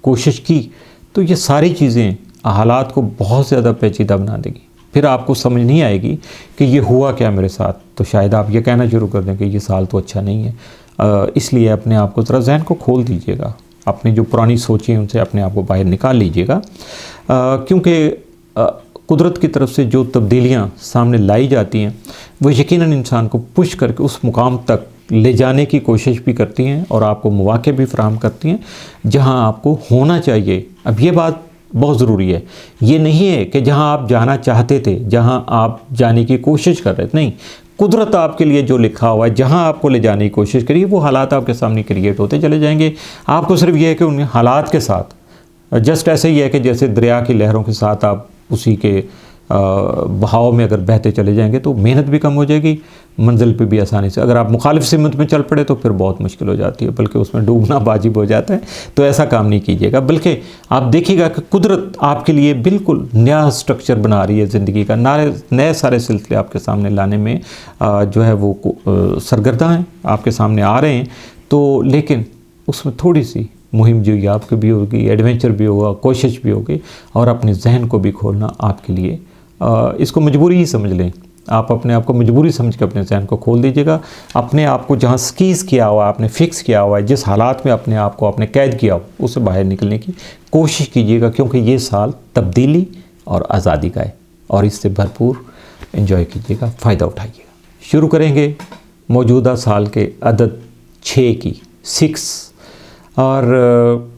कोशिश की, तो ये सारी चीज़ें हालात को बहुत ज़्यादा पेचीदा बना देगी। फिर आपको समझ नहीं आएगी कि ये हुआ क्या मेरे साथ, तो शायद आप ये कहना शुरू कर दें कि ये साल तो अच्छा नहीं है। इसलिए अपने आप को ज़रा जहन को खोल दीजिएगा, अपनी जो पुरानी सोचें उनसे अपने आप को बाहर निकाल लीजिएगा, क्योंकि कुदरत की तरफ से जो तब्दीलियाँ सामने लाई जाती हैं वो यकीनन इंसान को पुश करके उस मुकाम तक ले जाने की कोशिश भी करती हैं और आपको मौके भी फराहम करती हैं जहां आपको होना चाहिए। अब ये बात बहुत ज़रूरी है, ये नहीं है कि जहां आप जाना चाहते थे, जहां आप जाने की कोशिश कर रहे थे, नहीं, कुदरत आपके लिए जो लिखा हुआ है, जहां आपको ले जाने की कोशिश करिए, वो हालात आपके सामने क्रिएट होते चले जाएंगे। आपको सिर्फ ये है कि उन हालात के साथ जस्ट ऐसे ही है कि जैसे दरिया की लहरों के साथ आप उसी के बहाव में अगर बहते चले जाएंगे तो मेहनत भी कम हो जाएगी, मंजिल पे भी आसानी से। अगर आप मुखालिफ सिमत में चल पड़े तो फिर बहुत मुश्किल हो जाती है, बल्कि उसमें डूबना वाजिब हो जाता है। तो ऐसा काम नहीं कीजिएगा, बल्कि आप देखिएगा कि कुदरत आपके लिए बिल्कुल नया स्ट्रक्चर बना रही है ज़िंदगी का, नए सारे सिलसिले आपके सामने लाने में जो है वो सरगर्दा हैं, आपके सामने आ रहे हैं। तो लेकिन उसमें थोड़ी सी मुहिम जो आपकी भी होगी, एडवेंचर भी होगा, कोशिश भी होगी और अपने जहन को भी खोलना आपके लिए इसको मजबूरी ही समझ लें। आप अपने आप को मजबूरी समझ के अपने जहन को खोल दीजिएगा। अपने आप को जहाँ स्कीज़ किया हुआ है, आपने फ़िक्स किया हुआ है, जिस हालात में अपने आप को आपने कैद किया हो, उससे बाहर निकलने की कोशिश कीजिएगा, क्योंकि ये साल तब्दीली और आज़ादी का है और इससे भरपूर एंजॉय कीजिएगा, फ़ायदा उठाइएगा। शुरू करेंगे मौजूदा साल के अदद 6 की, 6, और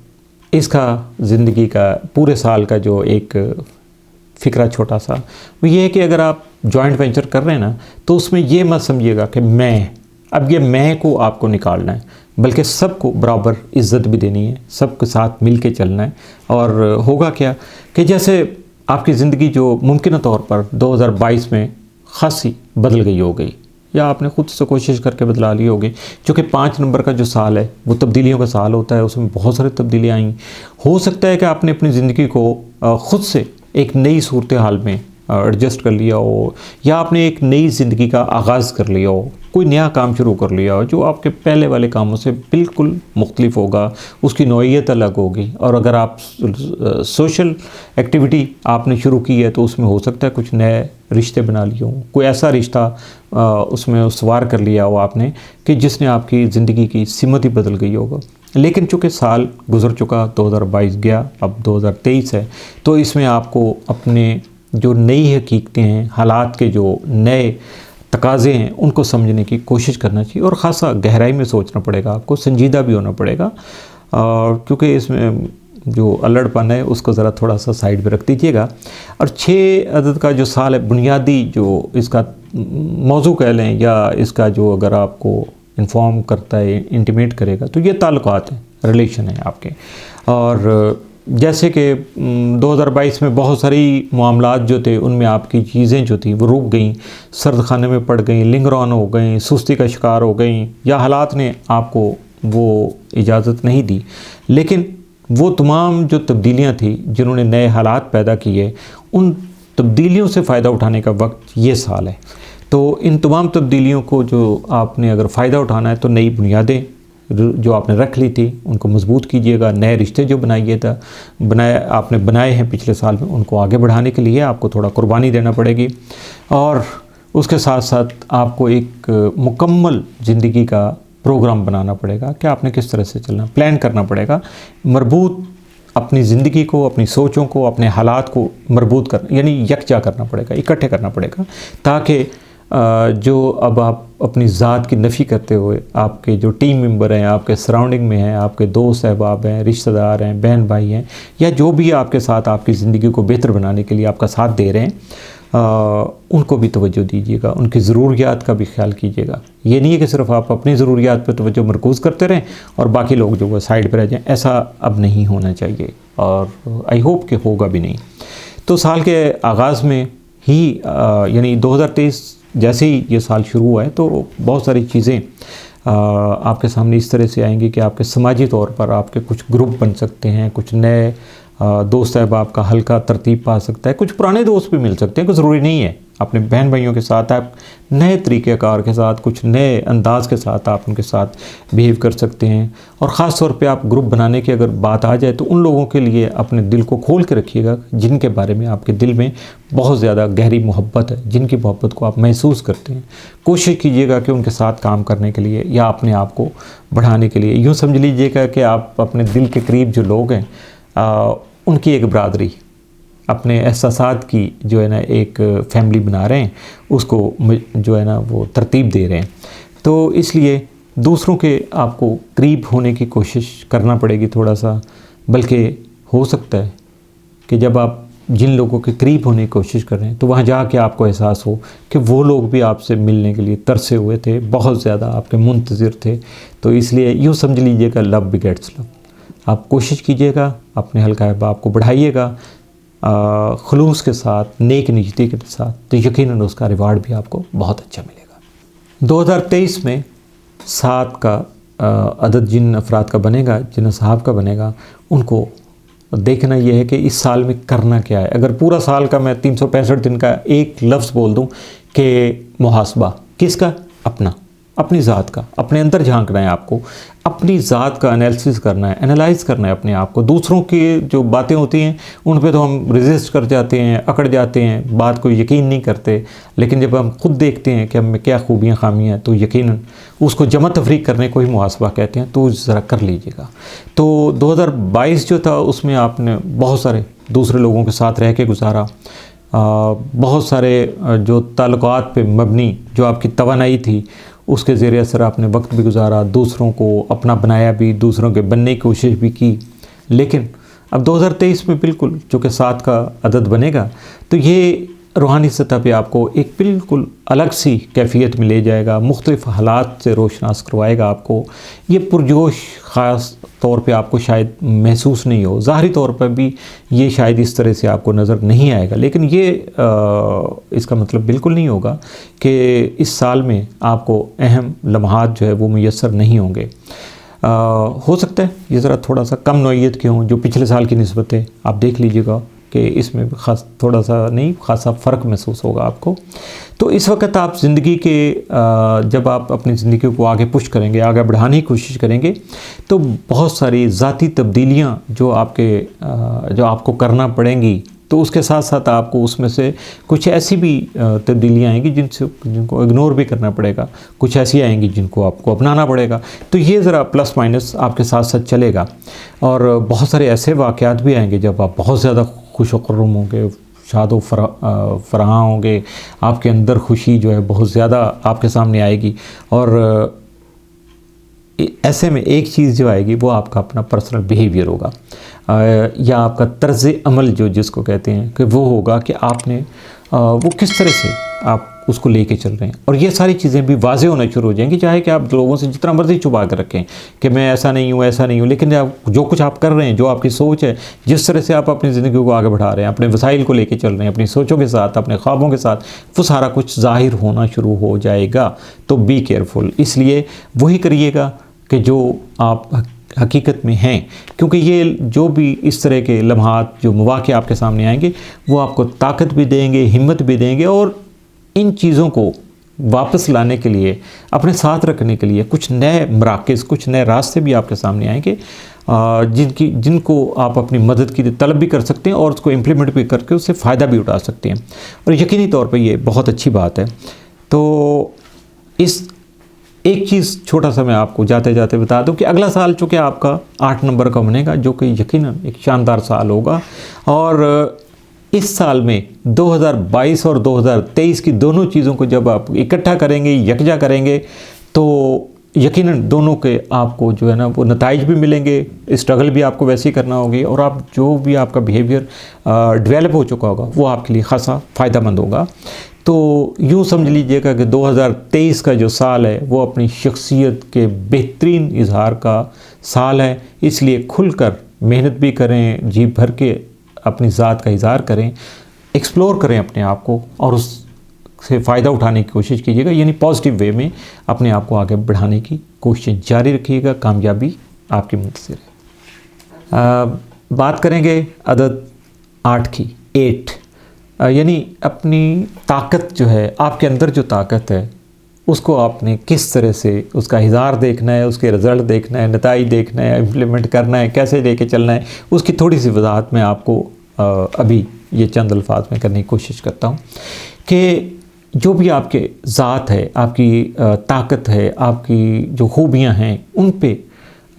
इसका ज़िंदगी का पूरे साल का जो एक फ़िक्रा छोटा सा वो ये है कि अगर आप जॉइंट वेंचर कर रहे हैं ना, तो उसमें ये मत समझिएगा कि मैं, अब ये मैं को आपको निकालना है। बल्कि सबको बराबर इज़्ज़त भी देनी है, सबके साथ मिल के चलना है। और होगा क्या कि जैसे आपकी ज़िंदगी जो मुमकिन तौर पर 2022 में ख़ासी बदल गई हो गई, या आपने ख़ुद से कोशिश करके बदला ली होगी, क्योंकि 5 नंबर का जो साल है वो तब्दीलियों का साल होता है, उसमें बहुत सारी तब्दीलियाँ आई। हो सकता है कि आपने अपनी ज़िंदगी को ख़ुद से एक नई सूरत हाल में एडजस्ट कर लिया हो, या आपने एक नई ज़िंदगी का आगाज़ कर लिया हो, कोई नया काम शुरू कर लिया हो जो आपके पहले वाले कामों से बिल्कुल मुख्तलिफ होगा, उसकी नौइयत अलग होगी। और अगर आप सोशल एक्टिविटी आपने शुरू की है तो उसमें हो सकता है कुछ नए रिश्ते बना लिए हों, कोई ऐसा रिश्ता उसमें उसवार कर लिया हो आपने कि जिसने आपकी ज़िंदगी की सिमत ही बदल गई होगा। लेकिन चूँकि साल गुजर चुका, 2022 गया, अब 2023 है, तो इसमें आपको अपने जो नई हकीकतें हैं, हालात के जो नए तकाज़े हैं, उनको समझने की कोशिश करना चाहिए और ख़ासा गहराई में सोचना पड़ेगा, आपको संजीदा भी होना पड़ेगा। क्योंकि इसमें जो अल्लड़पन है उसको ज़रा थोड़ा सा साइड पे रख दीजिएगा। और 6 अदद का जो साल है, बुनियादी जो इसका मौजू कह लें, या इसका जो अगर आपको इन्फॉर्म करता है, इंटीमेट करेगा, तो ये ताल्लुकात हैं, रिलेशन है आपके। और जैसे कि 2022 में बहुत सारी मामलात जो थे उनमें आपकी चीज़ें जो थी वो रुक गई, सर्द खाने में पड़ गई, लिंगर ऑन हो गई, सुस्ती का शिकार हो गई, या हालात ने आपको वो इजाज़त नहीं दी। लेकिन वो तमाम जो तब्दीलियाँ थी जिन्होंने नए हालात पैदा किए, उन तब्दीलियों से फ़ायदा उठाने का वक्त ये साल है। तो इन तमाम तब्दीलियों को जो आपने अगर फ़ायदा उठाना है तो नई बुनियादें जो आपने रख ली थी उनको मजबूत कीजिएगा। नए रिश्ते जो आपने बनाए हैं पिछले साल में, उनको आगे बढ़ाने के लिए आपको थोड़ा कुर्बानी देना पड़ेगी। और उसके साथ साथ आपको एक मुकम्मल ज़िंदगी का प्रोग्राम बनाना पड़ेगा कि आपने किस तरह से चलना, प्लान करना पड़ेगा। मरबूत अपनी ज़िंदगी को, अपनी सोचों को, अपने हालात को मरबूत करना, यानी यकजा करना पड़ेगा, इकट्ठे करना पड़ेगा, ताकि जो अब आप अपनी ज़ात की नफ़ी करते हुए आपके जो टीम मेंबर हैं, आपके सराउंडिंग में हैं, आपके दोस्त अहबाब हैं, रिश्तेदार हैं, बहन भाई हैं, या जो भी आपके साथ आपकी ज़िंदगी को बेहतर बनाने के लिए आपका साथ दे रहे हैं, उनको भी तवज्जो दीजिएगा, उनकी ज़रूरियात का भी ख्याल कीजिएगा। ये नहीं है कि सिर्फ आप अपनी ज़रूरियात पर तवज्जो मरकूज़ करते रहें और बाकी लोग जो वो साइड पर रह जाएँ, ऐसा अब नहीं होना चाहिए और आई होप कि होगा भी नहीं। तो साल के आगाज़ में ही यानी 2023 जैसे ही ये साल शुरू हुआ है तो बहुत सारी चीज़ें आपके सामने इस तरह से आएंगी कि आपके समाजी तौर पर आपके कुछ ग्रुप बन सकते हैं, कुछ नए दोस्त अहबाब का हल्का तरतीब पा सकता है, कुछ पुराने दोस्त भी मिल सकते हैं, कुछ ज़रूरी नहीं है। अपने बहन भाइयों के साथ आप नए तरीक़ेकार के साथ, कुछ नए अंदाज के साथ आप उनके साथ बिहेव कर सकते हैं। और ख़ास तौर पे आप ग्रुप बनाने की अगर बात आ जाए तो उन लोगों के लिए अपने दिल को खोल के रखिएगा जिनके बारे में आपके दिल में बहुत ज़्यादा गहरी मोहब्बत है, जिनकी मोहब्बत को आप महसूस करते हैं। कोशिश कीजिएगा कि उनके साथ काम करने के लिए या अपने आप को बढ़ाने के लिए, यूँ समझ लीजिएगा कि आप अपने दिल के करीब जो लोग हैं उनकी एक बरादरी, अपने एहसासात की जो है ना एक फैमिली बना रहे हैं, उसको जो है ना वो तरतीब दे रहे हैं। तो इसलिए दूसरों के आपको करीब होने की कोशिश करना पड़ेगी थोड़ा सा, बल्कि हो सकता है कि जब आप जिन लोगों के करीब होने की कोशिश कर रहे हैं तो वहाँ जाके आपको एहसास हो कि वो लोग भी आपसे मिलने के लिए तरसे हुए थे, बहुत ज़्यादा आपके मुंतज़िर थे। तो इसलिए यूँ समझ लीजिएगा लव बिगेट्स लव। आप कोशिश कीजिएगा, अपने हल्का अहबाब को बढ़ाइएगा खुलूस के साथ, नेक नियती के साथ, तो यकीनन उसका रिवार्ड भी आपको बहुत अच्छा मिलेगा। 2023 में 7 का अदद जिन अफराद का बनेगा, जिन असहाब का बनेगा, उनको देखना यह है कि इस साल में करना क्या है। अगर पूरा साल का मैं 365 दिन का एक लफ्ज़ बोल दूं कि मुहासबा, किसका? अपनी ज़ात का, अपने अंदर झांकना है आपको, अपनी ज़ात का एनालिसिस करना है, एनालाइज़ करना है अपने आप को। दूसरों की जो बातें होती हैं उन पे तो हम रेजिस्ट कर जाते हैं, अकड़ जाते हैं, बात को यकीन नहीं करते, लेकिन जब हम खुद देखते हैं कि हम में क्या खूबियाँ खामियाँ हैं तो यकीनन उसको जमा तफरीक करने को ही मुहासबा कहते हैं, तो ज़रा कर लीजिएगा। तो 2022 जो था उसमें आपने बहुत सारे दूसरे लोगों के साथ रह के गुजारा, बहुत सारे जो ताल्लुकात पे मबनी जो आपकी तवानाई थी उसके ज़रिए असर आपने वक्त भी गुजारा, दूसरों को अपना बनाया भी, दूसरों के बनने की कोशिश भी की। लेकिन अब 2023 में बिल्कुल चूँकि 7 का अदद बनेगा तो ये रूहानी सतह पे आपको एक बिल्कुल अलग सी कैफियत में ले जाएगा, मुख्तलिफ़ हालात से रोशनास करवाएगा आपको। ये पुरजोश ख़ास तौर पे आपको शायद महसूस नहीं हो, ज़ाहरी तौर पर भी ये शायद इस तरह से आपको नज़र नहीं आएगा, लेकिन ये इसका मतलब बिल्कुल नहीं होगा कि इस साल में आपको अहम लम्हात जो है वो मुयस्सर नहीं होंगे। हो सकता है ये ज़रा थोड़ा सा कम नौइयत के हों जो पिछले साल की निस्बत है, आप देख लीजिएगा कि इसमें ख़ास थोड़ा सा नहीं खासा फ़र्क महसूस होगा आपको। तो इस वक्त आप ज़िंदगी के जब आप अपनी ज़िंदगी को आगे पुश करेंगे, आगे बढ़ाने की कोशिश करेंगे, तो बहुत सारी ज़ाती तब्दीलियाँ जो आपको करना पड़ेंगी, तो उसके साथ साथ आपको उसमें से कुछ ऐसी भी तब्दीलियाँ आएंगी जिनको इग्नोर भी करना पड़ेगा, कुछ ऐसी आएंगी जिनको आपको अपनाना पड़ेगा। तो ये ज़रा प्लस माइनस आपके साथ साथ चलेगा। और बहुत सारे ऐसे वाक़यात भी आएंगे जब आप बहुत ज़्यादा खुश व खुर्रम होंगे, शादो फराह होंगे, आपके अंदर खुशी जो है बहुत ज़्यादा आपके सामने आएगी। और ऐसे में एक चीज़ जो आएगी वो आपका अपना पर्सनल बिहेवियर होगा, या आपका तर्ज़ अमल जो जिसको कहते हैं कि वो होगा कि आपने वो किस तरह से आप उसको लेके चल रहे हैं। और ये सारी चीज़ें भी वाज़ेह होना शुरू हो जाएंगी, चाहे कि आप लोगों से जितना मर्ज़ी छुपा कर रखें कि मैं ऐसा नहीं हूँ, ऐसा नहीं हूँ, लेकिन जो कुछ आप कर रहे हैं, जो आपकी सोच है, जिस तरह से आप अपनी ज़िंदगी को आगे बढ़ा रहे हैं, अपने वसाइल को लेके चल रहे हैं, अपनी सोचों के साथ, अपने ख्वाबों के साथ, वो सारा कुछ ज़ाहिर होना शुरू हो जाएगा। तो बी केयरफुल, इसलिए वही करिएगा कि जो आप हकीकत में हैं, क्योंकि ये जो भी इस तरह के लम्हात जो मौक़े आपके सामने आएंगे वो आपको ताकत भी देंगे, हिम्मत भी देंगे, और इन चीज़ों को वापस लाने के लिए, अपने साथ रखने के लिए कुछ नए मराकज़, कुछ नए रास्ते भी आपके सामने आएंगे, जिनको आप अपनी मदद की तलब भी कर सकते हैं और उसको इम्प्लीमेंट भी करके उससे फ़ायदा भी उठा सकते हैं। और यकीनी तौर पर ये बहुत अच्छी बात है। तो इस एक चीज़ छोटा सा मैं आपको जाते जाते बता दूं कि अगला साल चूँकि आपका 8 नंबर का बनेगा, जो कि यकीनन एक शानदार साल होगा। और इस साल में 2022 और 2023 की दोनों चीज़ों को जब आप इकट्ठा करेंगे, यकजा करेंगे, तो यकीनन दोनों के आपको जो है ना वो नताइज भी मिलेंगे, स्ट्रगल भी आपको वैसे ही करना होगी, और आप जो भी आपका बिहेवियर डेवलप हो चुका होगा वो आपके लिए खासा फ़ायदेमंद होगा। तो यूँ समझ लीजिएगा कि 2023 का जो साल है वो अपनी शख्सियत के बेहतरीन इजहार का साल है, इसलिए खुलकर मेहनत भी करें, जी भर के अपनी ज़ात का इजहार करें, एक्सप्लोर करें अपने आप को, और उससे फ़ायदा उठाने की कोशिश कीजिएगा, यानी पॉजिटिव वे में अपने आप को आगे बढ़ाने की कोशिश जारी रखिएगा। कामयाबी आपकी मुंतज़िर है। बात करेंगे अदद 8 की, 8, यानी अपनी ताकत जो है, आपके अंदर जो ताकत है उसको आपने किस तरह से उसका इज़हार देखना है, उसके रिज़ल्ट देखना है, नताइज देखना है, इम्प्लीमेंट करना है, कैसे लेके चलना है, उसकी थोड़ी सी वजाहत मैं आपको अभी ये चंद अल्फाज में करने की कोशिश करता हूँ कि जो भी आपके ज़ात है, आपकी ताकत है, आपकी जो खूबियाँ हैं, उन पे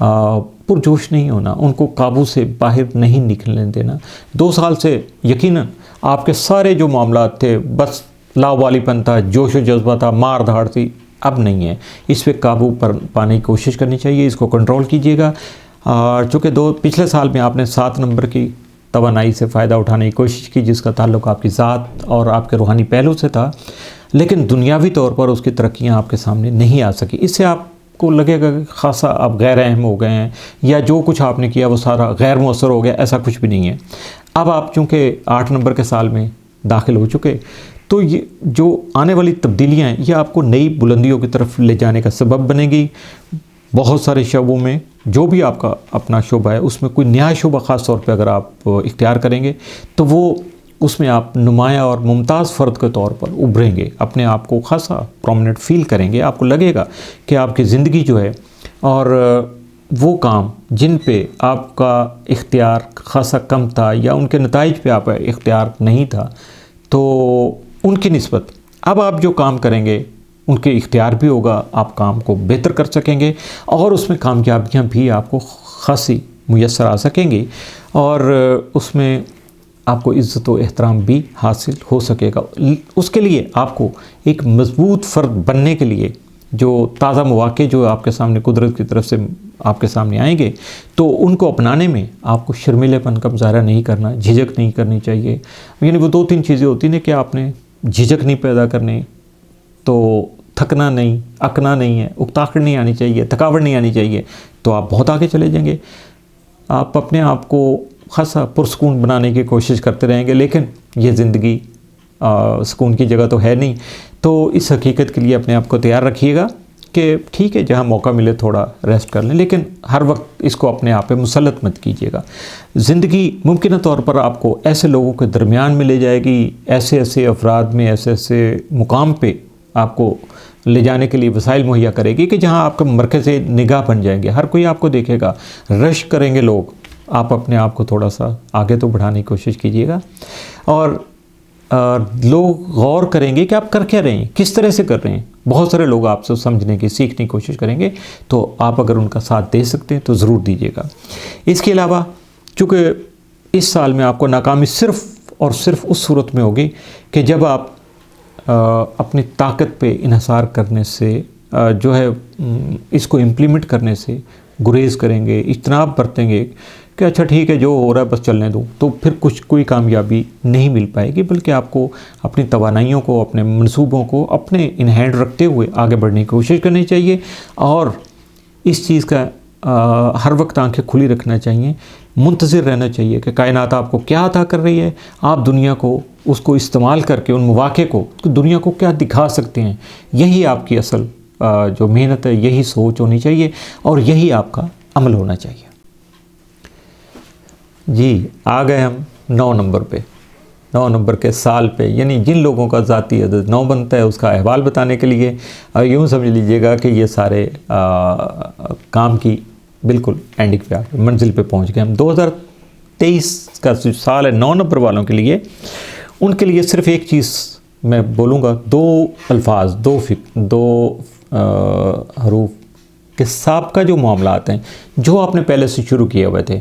पुरजोश नहीं होना, उनको काबू से बाहर नहीं निकलने देना। 2 साल से यकीनन आपके सारे जो मामलात थे, बस लावालीपन था, जोश व जज्बा था, मार धाड़ थी, अब नहीं है। इस पे काबू पाने की कोशिश करनी चाहिए, इसको कंट्रोल कीजिएगा। चूँकि पिछले साल में आपने 7 नंबर की तवानाई से फ़ायदा उठाने की कोशिश की, जिसका ताल्लुक़ आपकी ज़ात और आपके रूहानी पहलू से था, लेकिन दुनियावी तौर पर उसकी तरक्कियाँ आपके सामने नहीं आ सकी। इससे आपको लगेगा कि खासा आप गैर अहम हो गए हैं, या जो कुछ आपने किया वो सारा गैर मुअस्सर हो गया, ऐसा कुछ भी नहीं है। अब आप चूँकि 8 नंबर के साल में दाखिल हो चुके, तो ये जो आने वाली तब्दीलियाँ हैं ये आपको नई बुलंदियों की तरफ ले जाने का सबब बनेगी। बहुत सारे शोबों में जो भी आपका अपना शोबा है उसमें कोई नया शोबा ख़ास तौर पे अगर आप इख्तियार करेंगे तो वो उसमें आप नुमाया और मुमताज़ फ़र्द के तौर पर उभरेंगे, अपने आप को खासा प्रोमिनेंट फील करेंगे। आपको लगेगा कि आपकी ज़िंदगी जो है और वो काम जिन पे आपका इख्तियार खासा कम था या उनके नताइज पे आपका इख्तियार नहीं था, तो उनकी निस्बत अब आप जो काम करेंगे उनके इख्तियार भी होगा, आप काम को बेहतर कर सकेंगे और उसमें कामयाबियाँ भी आपको खासी मुयस्सर आ सकेंगी और उसमें आपको इज़्ज़त व एहतराम भी हासिल हो सकेगा। उसके लिए आपको एक मज़बूत फ़र्द बनने के लिए जो ताज़ा मौक़े जो आपके सामने कुदरत की तरफ से आपके सामने आएंगे तो उनको अपनाने में आपको शर्मीलेपन का मुजाहरा नहीं करना, झिझक नहीं करनी चाहिए। यानी वो 2-3 चीज़ें होती हैं कि आपने झिझक नहीं पैदा करनी, तो थकना नहीं, अकना नहीं है, उकताहट नहीं आनी चाहिए, थकावट नहीं आनी चाहिए, तो आप बहुत आगे चले जाएंगे। आप अपने आप को खासा पुरसकून बनाने की कोशिश करते रहेंगे, लेकिन ये ज़िंदगी सुकून की जगह तो है नहीं। तो इस हकीकत के लिए अपने आप को तैयार रखिएगा कि ठीक है, जहाँ मौका मिले थोड़ा रेस्ट कर लें, लेकिन हर वक्त इसको अपने आप पे मुसल्लत मत कीजिएगा। ज़िंदगी मुमकिन तौर पर आपको ऐसे लोगों के दरमियान में ले जाएगी, ऐसे ऐसे अफराद में, ऐसे ऐसे मुकाम पे आपको ले जाने के लिए वसाइल मुहैया करेगी कि जहाँ आपका मरकज़ निगाह बन जाएंगे, हर कोई आपको देखेगा, रश करेंगे लोग। आप अपने आप को थोड़ा सा आगे तो बढ़ाने की कोशिश कीजिएगा, और लोग गौर करेंगे कि आप कर क्या रहे हैं, किस तरह से कर रहे हैं। बहुत सारे लोग आपसे समझने की, सीखने की कोशिश करेंगे, तो आप अगर उनका साथ दे सकते हैं तो ज़रूर दीजिएगा। इसके अलावा चूँकि इस साल में आपको नाकामी सिर्फ़ और सिर्फ उस सूरत में होगी कि जब आप अपनी ताकत पे इन्हिसार करने से जो है इसको इम्प्लीमेंट करने से गुरेज़ करेंगे, इज्तनाब बरतेंगे कि अच्छा ठीक है, जो हो रहा है बस चलने दूँ, तो फिर कोई कामयाबी नहीं मिल पाएगी। बल्कि आपको अपनी तवानाइयों को, अपने मंसूबों को अपने इन हैंड रखते हुए आगे बढ़ने की कोशिश करनी चाहिए, और इस चीज़ का हर वक्त आंखें खुली रखना चाहिए, मुंतज़िर रहना चाहिए कि कायनात आपको क्या अता कर रही है, आप दुनिया को उसको इस्तेमाल करके उन मौक़े को दुनिया को क्या दिखा सकते हैं। यही आपकी असल जो मेहनत है, यही सोच होनी चाहिए, और यही आपका अमल होना चाहिए। जी, आ गए हम 9 नंबर पे, 9 नंबर के साल पे, यानी जिन लोगों का ज़ाती अदद 9 बनता है उसका अहवाल बताने के लिए। यूँ समझ लीजिएगा कि ये सारे काम की बिल्कुल एंडिंग पे, मंजिल पे पहुंच गए हम। 2023 का जो साल है 9 नंबर वालों के लिए, उनके लिए सिर्फ एक चीज़ मैं बोलूँगा, 2 अल्फाज, 2 हरूफ के साथ का जो मामलात हैं, जो आपने पहले से शुरू किए हुए थे,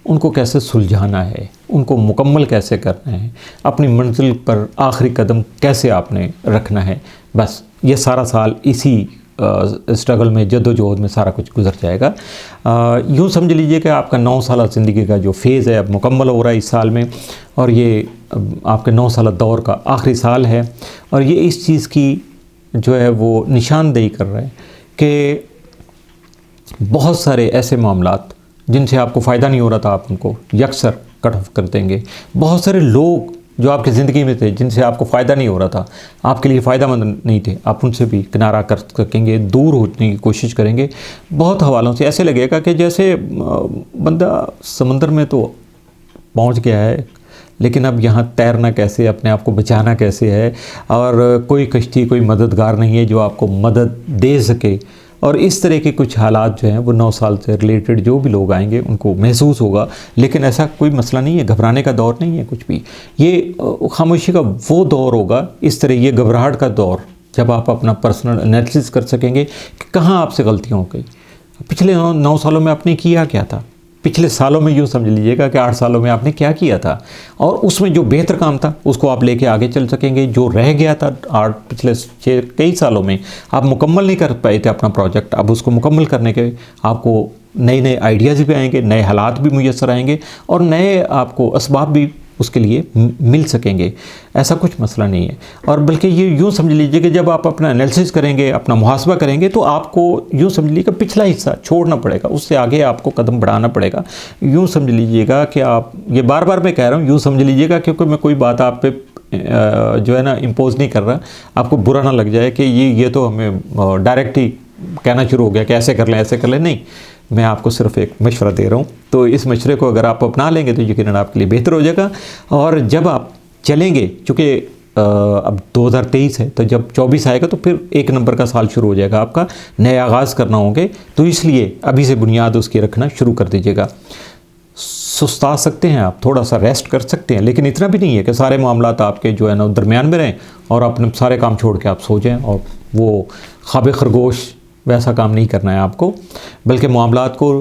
उनको कैसे सुलझाना है, उनको मुकम्मल कैसे करना है, अपनी मंजिल पर आखिरी कदम कैसे आपने रखना है। बस ये सारा साल इसी स्ट्रगल में, जद्दोजहद में सारा कुछ गुजर जाएगा। यूँ समझ लीजिए कि आपका 9 साल ज़िंदगी का जो फेज़ है अब मुकम्मल हो रहा है इस साल में, और ये आपके 9 साल दौर का आखिरी साल है। और ये इस चीज़ की जो है वो निशानदेही कर रहा है कि बहुत सारे ऐसे मामलात जिनसे आपको फ़ायदा नहीं हो रहा था, आप उनको यकसर कट ऑफ कर देंगे। बहुत सारे लोग जो आपकी ज़िंदगी में थे, जिनसे आपको फ़ायदा नहीं हो रहा था, आपके लिए फ़ायदेमंद नहीं थे, आप उनसे भी किनारा कर सकेंगे, दूर होने की कोशिश करेंगे। बहुत हवालों से ऐसे लगेगा कि जैसे बंदा समंदर में तो पहुंच गया है, लेकिन अब यहाँ तैरना कैसे, अपने आप को बचाना कैसे है, और कोई कश्ती, कोई मददगार नहीं है जो आपको मदद दे सके। और इस तरह के कुछ हालात जो हैं वो 9 साल से रिलेटेड जो भी लोग आएंगे उनको महसूस होगा। लेकिन ऐसा कोई मसला नहीं है, घबराने का दौर नहीं है कुछ भी, ये खामोशी का वो दौर होगा, इस तरह ये घबराहट का दौर, जब आप अपना पर्सनल एनालिसिस कर सकेंगे कि कहाँ आपसे गलतियाँ हो गई, पिछले 9 सालों में आपने किया क्या था, पिछले सालों में यूँ समझ लीजिएगा कि 8 सालों में आपने क्या किया था, और उसमें जो बेहतर काम था उसको आप लेके आगे चल सकेंगे। जो रह गया था पिछले कई सालों में आप मुकम्मल नहीं कर पाए थे अपना प्रोजेक्ट, अब उसको मुकम्मल करने के आपको नए नए आइडियाज़ भी आएंगे, नए हालात भी मुयस्सर आएंगे, और नए आपको असबाब भी उसके लिए मिल सकेंगे। ऐसा कुछ मसला नहीं है। और बल्कि ये यूँ समझ लीजिए कि जब आप अपना एनालिसिस करेंगे, अपना मुहासबा करेंगे, तो आपको यूँ समझ लीजिए कि पिछला हिस्सा छोड़ना पड़ेगा, उससे आगे आपको कदम बढ़ाना पड़ेगा। यूँ समझ लीजिएगा कि आप, ये बार बार मैं कह रहा हूँ यूँ समझ लीजिएगा, क्योंकि मैं कोई बात आप पे जो है ना इम्पोज नहीं कर रहा, आपको बुरा ना लग जाए कि ये तो हमें डायरेक्ट ही कहना शुरू हो गया कि ऐसे कर लें, ऐसे कर लें। नहीं, मैं आपको सिर्फ एक मशवरा दे रहा हूँ, तो इस मशवरे को अगर आप अपना लेंगे तो यकीनन आपके लिए बेहतर हो जाएगा। और जब आप चलेंगे, चूँकि अब 2023 है, तो जब 24 आएगा तो फिर 1 नंबर का साल शुरू हो जाएगा, आपका नए आगाज़ करना होंगे, तो इसलिए अभी से बुनियाद उसकी रखना शुरू कर दीजिएगा। सुस्ता सकते हैं आप, थोड़ा सा रेस्ट कर सकते हैं, लेकिन इतना भी नहीं है कि सारे मामलात आपके जो है ना दरमियान में रहें और अपने सारे काम छोड़ के आप सो जाएं, और वो ख्वाब खरगोश वैसा काम नहीं करना है आपको, बल्कि मामलात को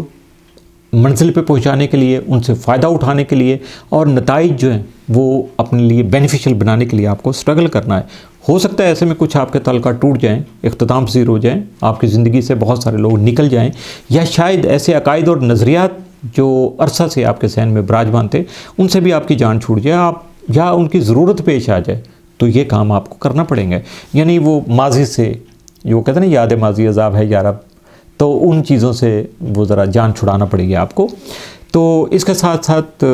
मंजिल पे पहुंचाने के लिए, उनसे फ़ायदा उठाने के लिए, और नताइज जो हैं वो अपने लिए बेनिफिशियल बनाने के लिए आपको स्ट्रगल करना है। हो सकता है ऐसे में कुछ आपके ताल्लुकात टूट जाएं, इख्तिताम पसीर हो जाएं, आपकी ज़िंदगी से बहुत सारे लोग निकल जाएं, या शायद ऐसे अकायद और नज़रियात जो अरसा से आपके सहन में विराजमान थे उनसे भी आपकी जान छूट जाए, आप या उनकी ज़रूरत पेश आ जाए, तो ये काम आपको करना पड़ेगा। यानी वो माजी से जो कहते हैं ना, याद माजी अजाब है यारब, तो उन चीज़ों से वो ज़रा जान छुड़ाना पड़ेगी आपको। तो इसके साथ साथ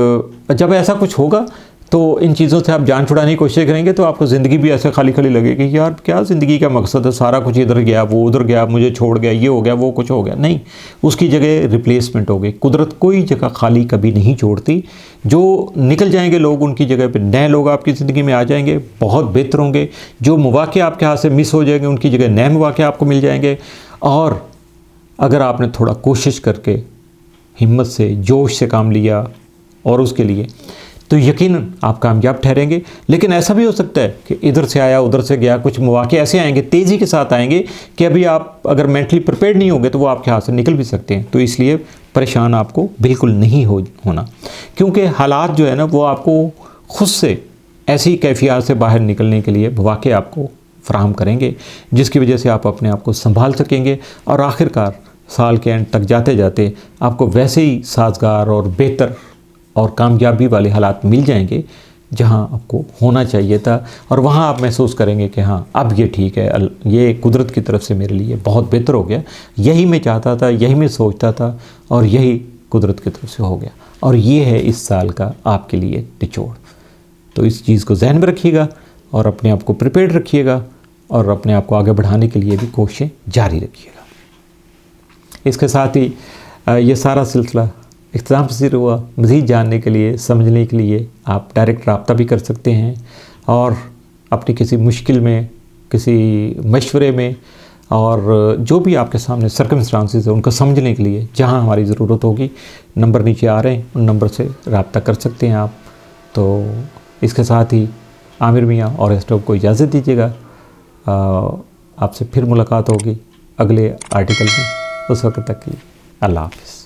जब ऐसा कुछ होगा तो इन चीज़ों से आप जान छुड़ाने की कोशिश करेंगे तो आपको ज़िंदगी भी ऐसे खाली खाली लगेगी, यार क्या ज़िंदगी का मकसद है, सारा कुछ इधर गया, वो उधर गया, मुझे छोड़ गया, ये हो गया, वो कुछ हो गया। नहीं, उसकी जगह रिप्लेसमेंट हो गई। कुदरत कोई जगह खाली कभी नहीं छोड़ती। जो निकल जाएंगे लोग, उनकी जगह पर नए लोग आपकी ज़िंदगी में आ जाएंगे, बहुत बेहतर होंगे। जो मौक़े आपके हाथ से मिस हो जाएंगे उनकी जगह नए मौक़े आपको मिल जाएंगे। और अगर आपने थोड़ा कोशिश करके हिम्मत से, जोश से काम लिया और उसके लिए, तो यकीनन आप कामयाब ठहरेंगे। लेकिन ऐसा भी हो सकता है कि इधर से आया उधर से गया, कुछ मौके ऐसे आएंगे, तेज़ी के साथ आएंगे कि अभी आप अगर मेंटली प्रिपेयर्ड नहीं होंगे तो वो आपके हाथ से निकल भी सकते हैं। तो इसलिए परेशान आपको बिल्कुल नहीं होना, क्योंकि हालात जो है ना वो आपको खुद से ऐसी कैफियत से बाहर निकलने के लिए मौके आपको फराहम करेंगे, जिसकी वजह से आप अपने आप को संभाल सकेंगे और आखिरकार साल के एंड तक जाते जाते आपको वैसे ही साजगार और बेहतर और कामयाबी वाले हालात मिल जाएंगे जहां आपको होना चाहिए था। और वहां आप महसूस करेंगे कि हाँ, अब ये ठीक है, ये कुदरत की तरफ से मेरे लिए बहुत बेहतर हो गया, यही मैं चाहता था, यही मैं सोचता था और यही कुदरत की तरफ से हो गया। और ये है इस साल का आपके लिए निचोड़। तो इस चीज़ को जहन में रखिएगा और अपने आप को प्रिपेयर्ड रखिएगा और अपने आप को आगे बढ़ाने के लिए भी कोशिशें जारी रखिएगा। इसके साथ ही ये सारा सिलसिला इख्तिताम पसीर हुआ। मज़ीद जानने के लिए, समझने के लिए आप डायरेक्ट रब्ता भी कर सकते हैं और अपनी किसी मुश्किल में, किसी मशवरे में और जो भी आपके सामने सर्कमस्टांसेस है उनको समझने के लिए जहां हमारी ज़रूरत होगी, नंबर नीचे आ रहे हैं, उन नंबर से रब्ता कर सकते हैं आप। तो इसके साथ ही आमिर मियाँ और एस्ट्रो को इजाज़त दीजिएगा। आपसे फिर मुलाकात होगी अगले आर्टिकल में। उस वक्त तक के लिए अल्लाह हाफ़िज़।